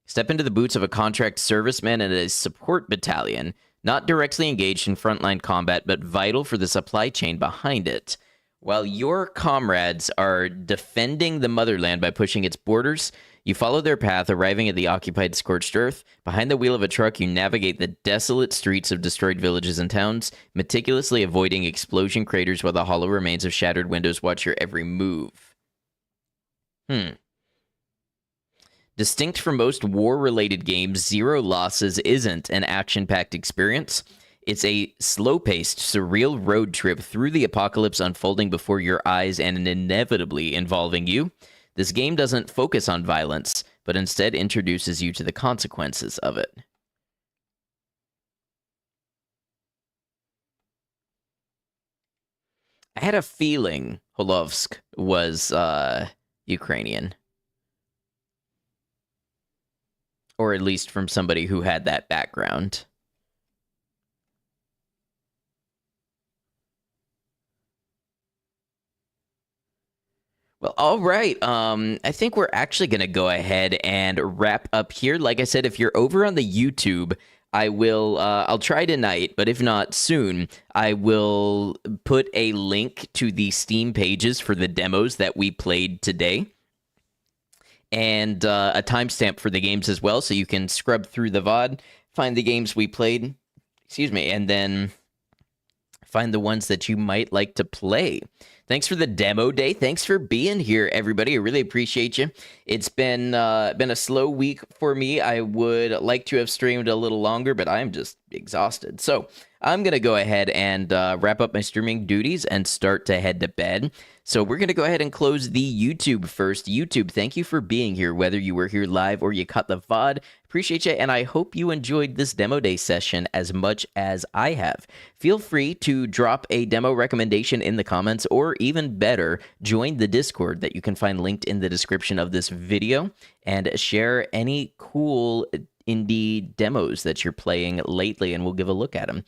Step into the boots of a contract serviceman in a support battalion, not directly engaged in frontline combat, but vital for the supply chain behind it. While your comrades are defending the motherland by pushing its borders, you follow their path, arriving at the occupied scorched earth. Behind the wheel of a truck, you navigate the desolate streets of destroyed villages and towns, meticulously avoiding explosion craters while the hollow remains of shattered windows watch your every move. Distinct from most war-related games, Zero Losses isn't an action-packed experience. It's a slow-paced, surreal road trip through the apocalypse unfolding before your eyes and inevitably involving you. This game doesn't focus on violence, but instead introduces you to the consequences of it. I had a feeling Hollowsk was Ukrainian. Or at least from somebody who had that background. Well, all right. I think we're actually going to go ahead and wrap up here. Like I said, if you're over on the YouTube, I'll try tonight, but if not soon, I will put a link to the Steam pages for the demos that we played today. and a timestamp for the games as well, so you can scrub through the VOD, find the games we played, and then find the ones that you might like to play. Thanks for the demo day. Thanks for being here, everybody. I really appreciate you. It's been a slow week for me. I would like to have streamed a little longer, but I'm just exhausted. So I'm going to go ahead and wrap up my streaming duties and start to head to bed. So we're going to go ahead and close the YouTube first. YouTube, thank you for being here, whether you were here live or you caught the VOD. Appreciate you, and I hope you enjoyed this demo day session as much as I have. Feel free to drop a demo recommendation in the comments, or even better, join the Discord that you can find linked in the description of this video, and share any cool indie demos that you're playing lately, and we'll give a look at them.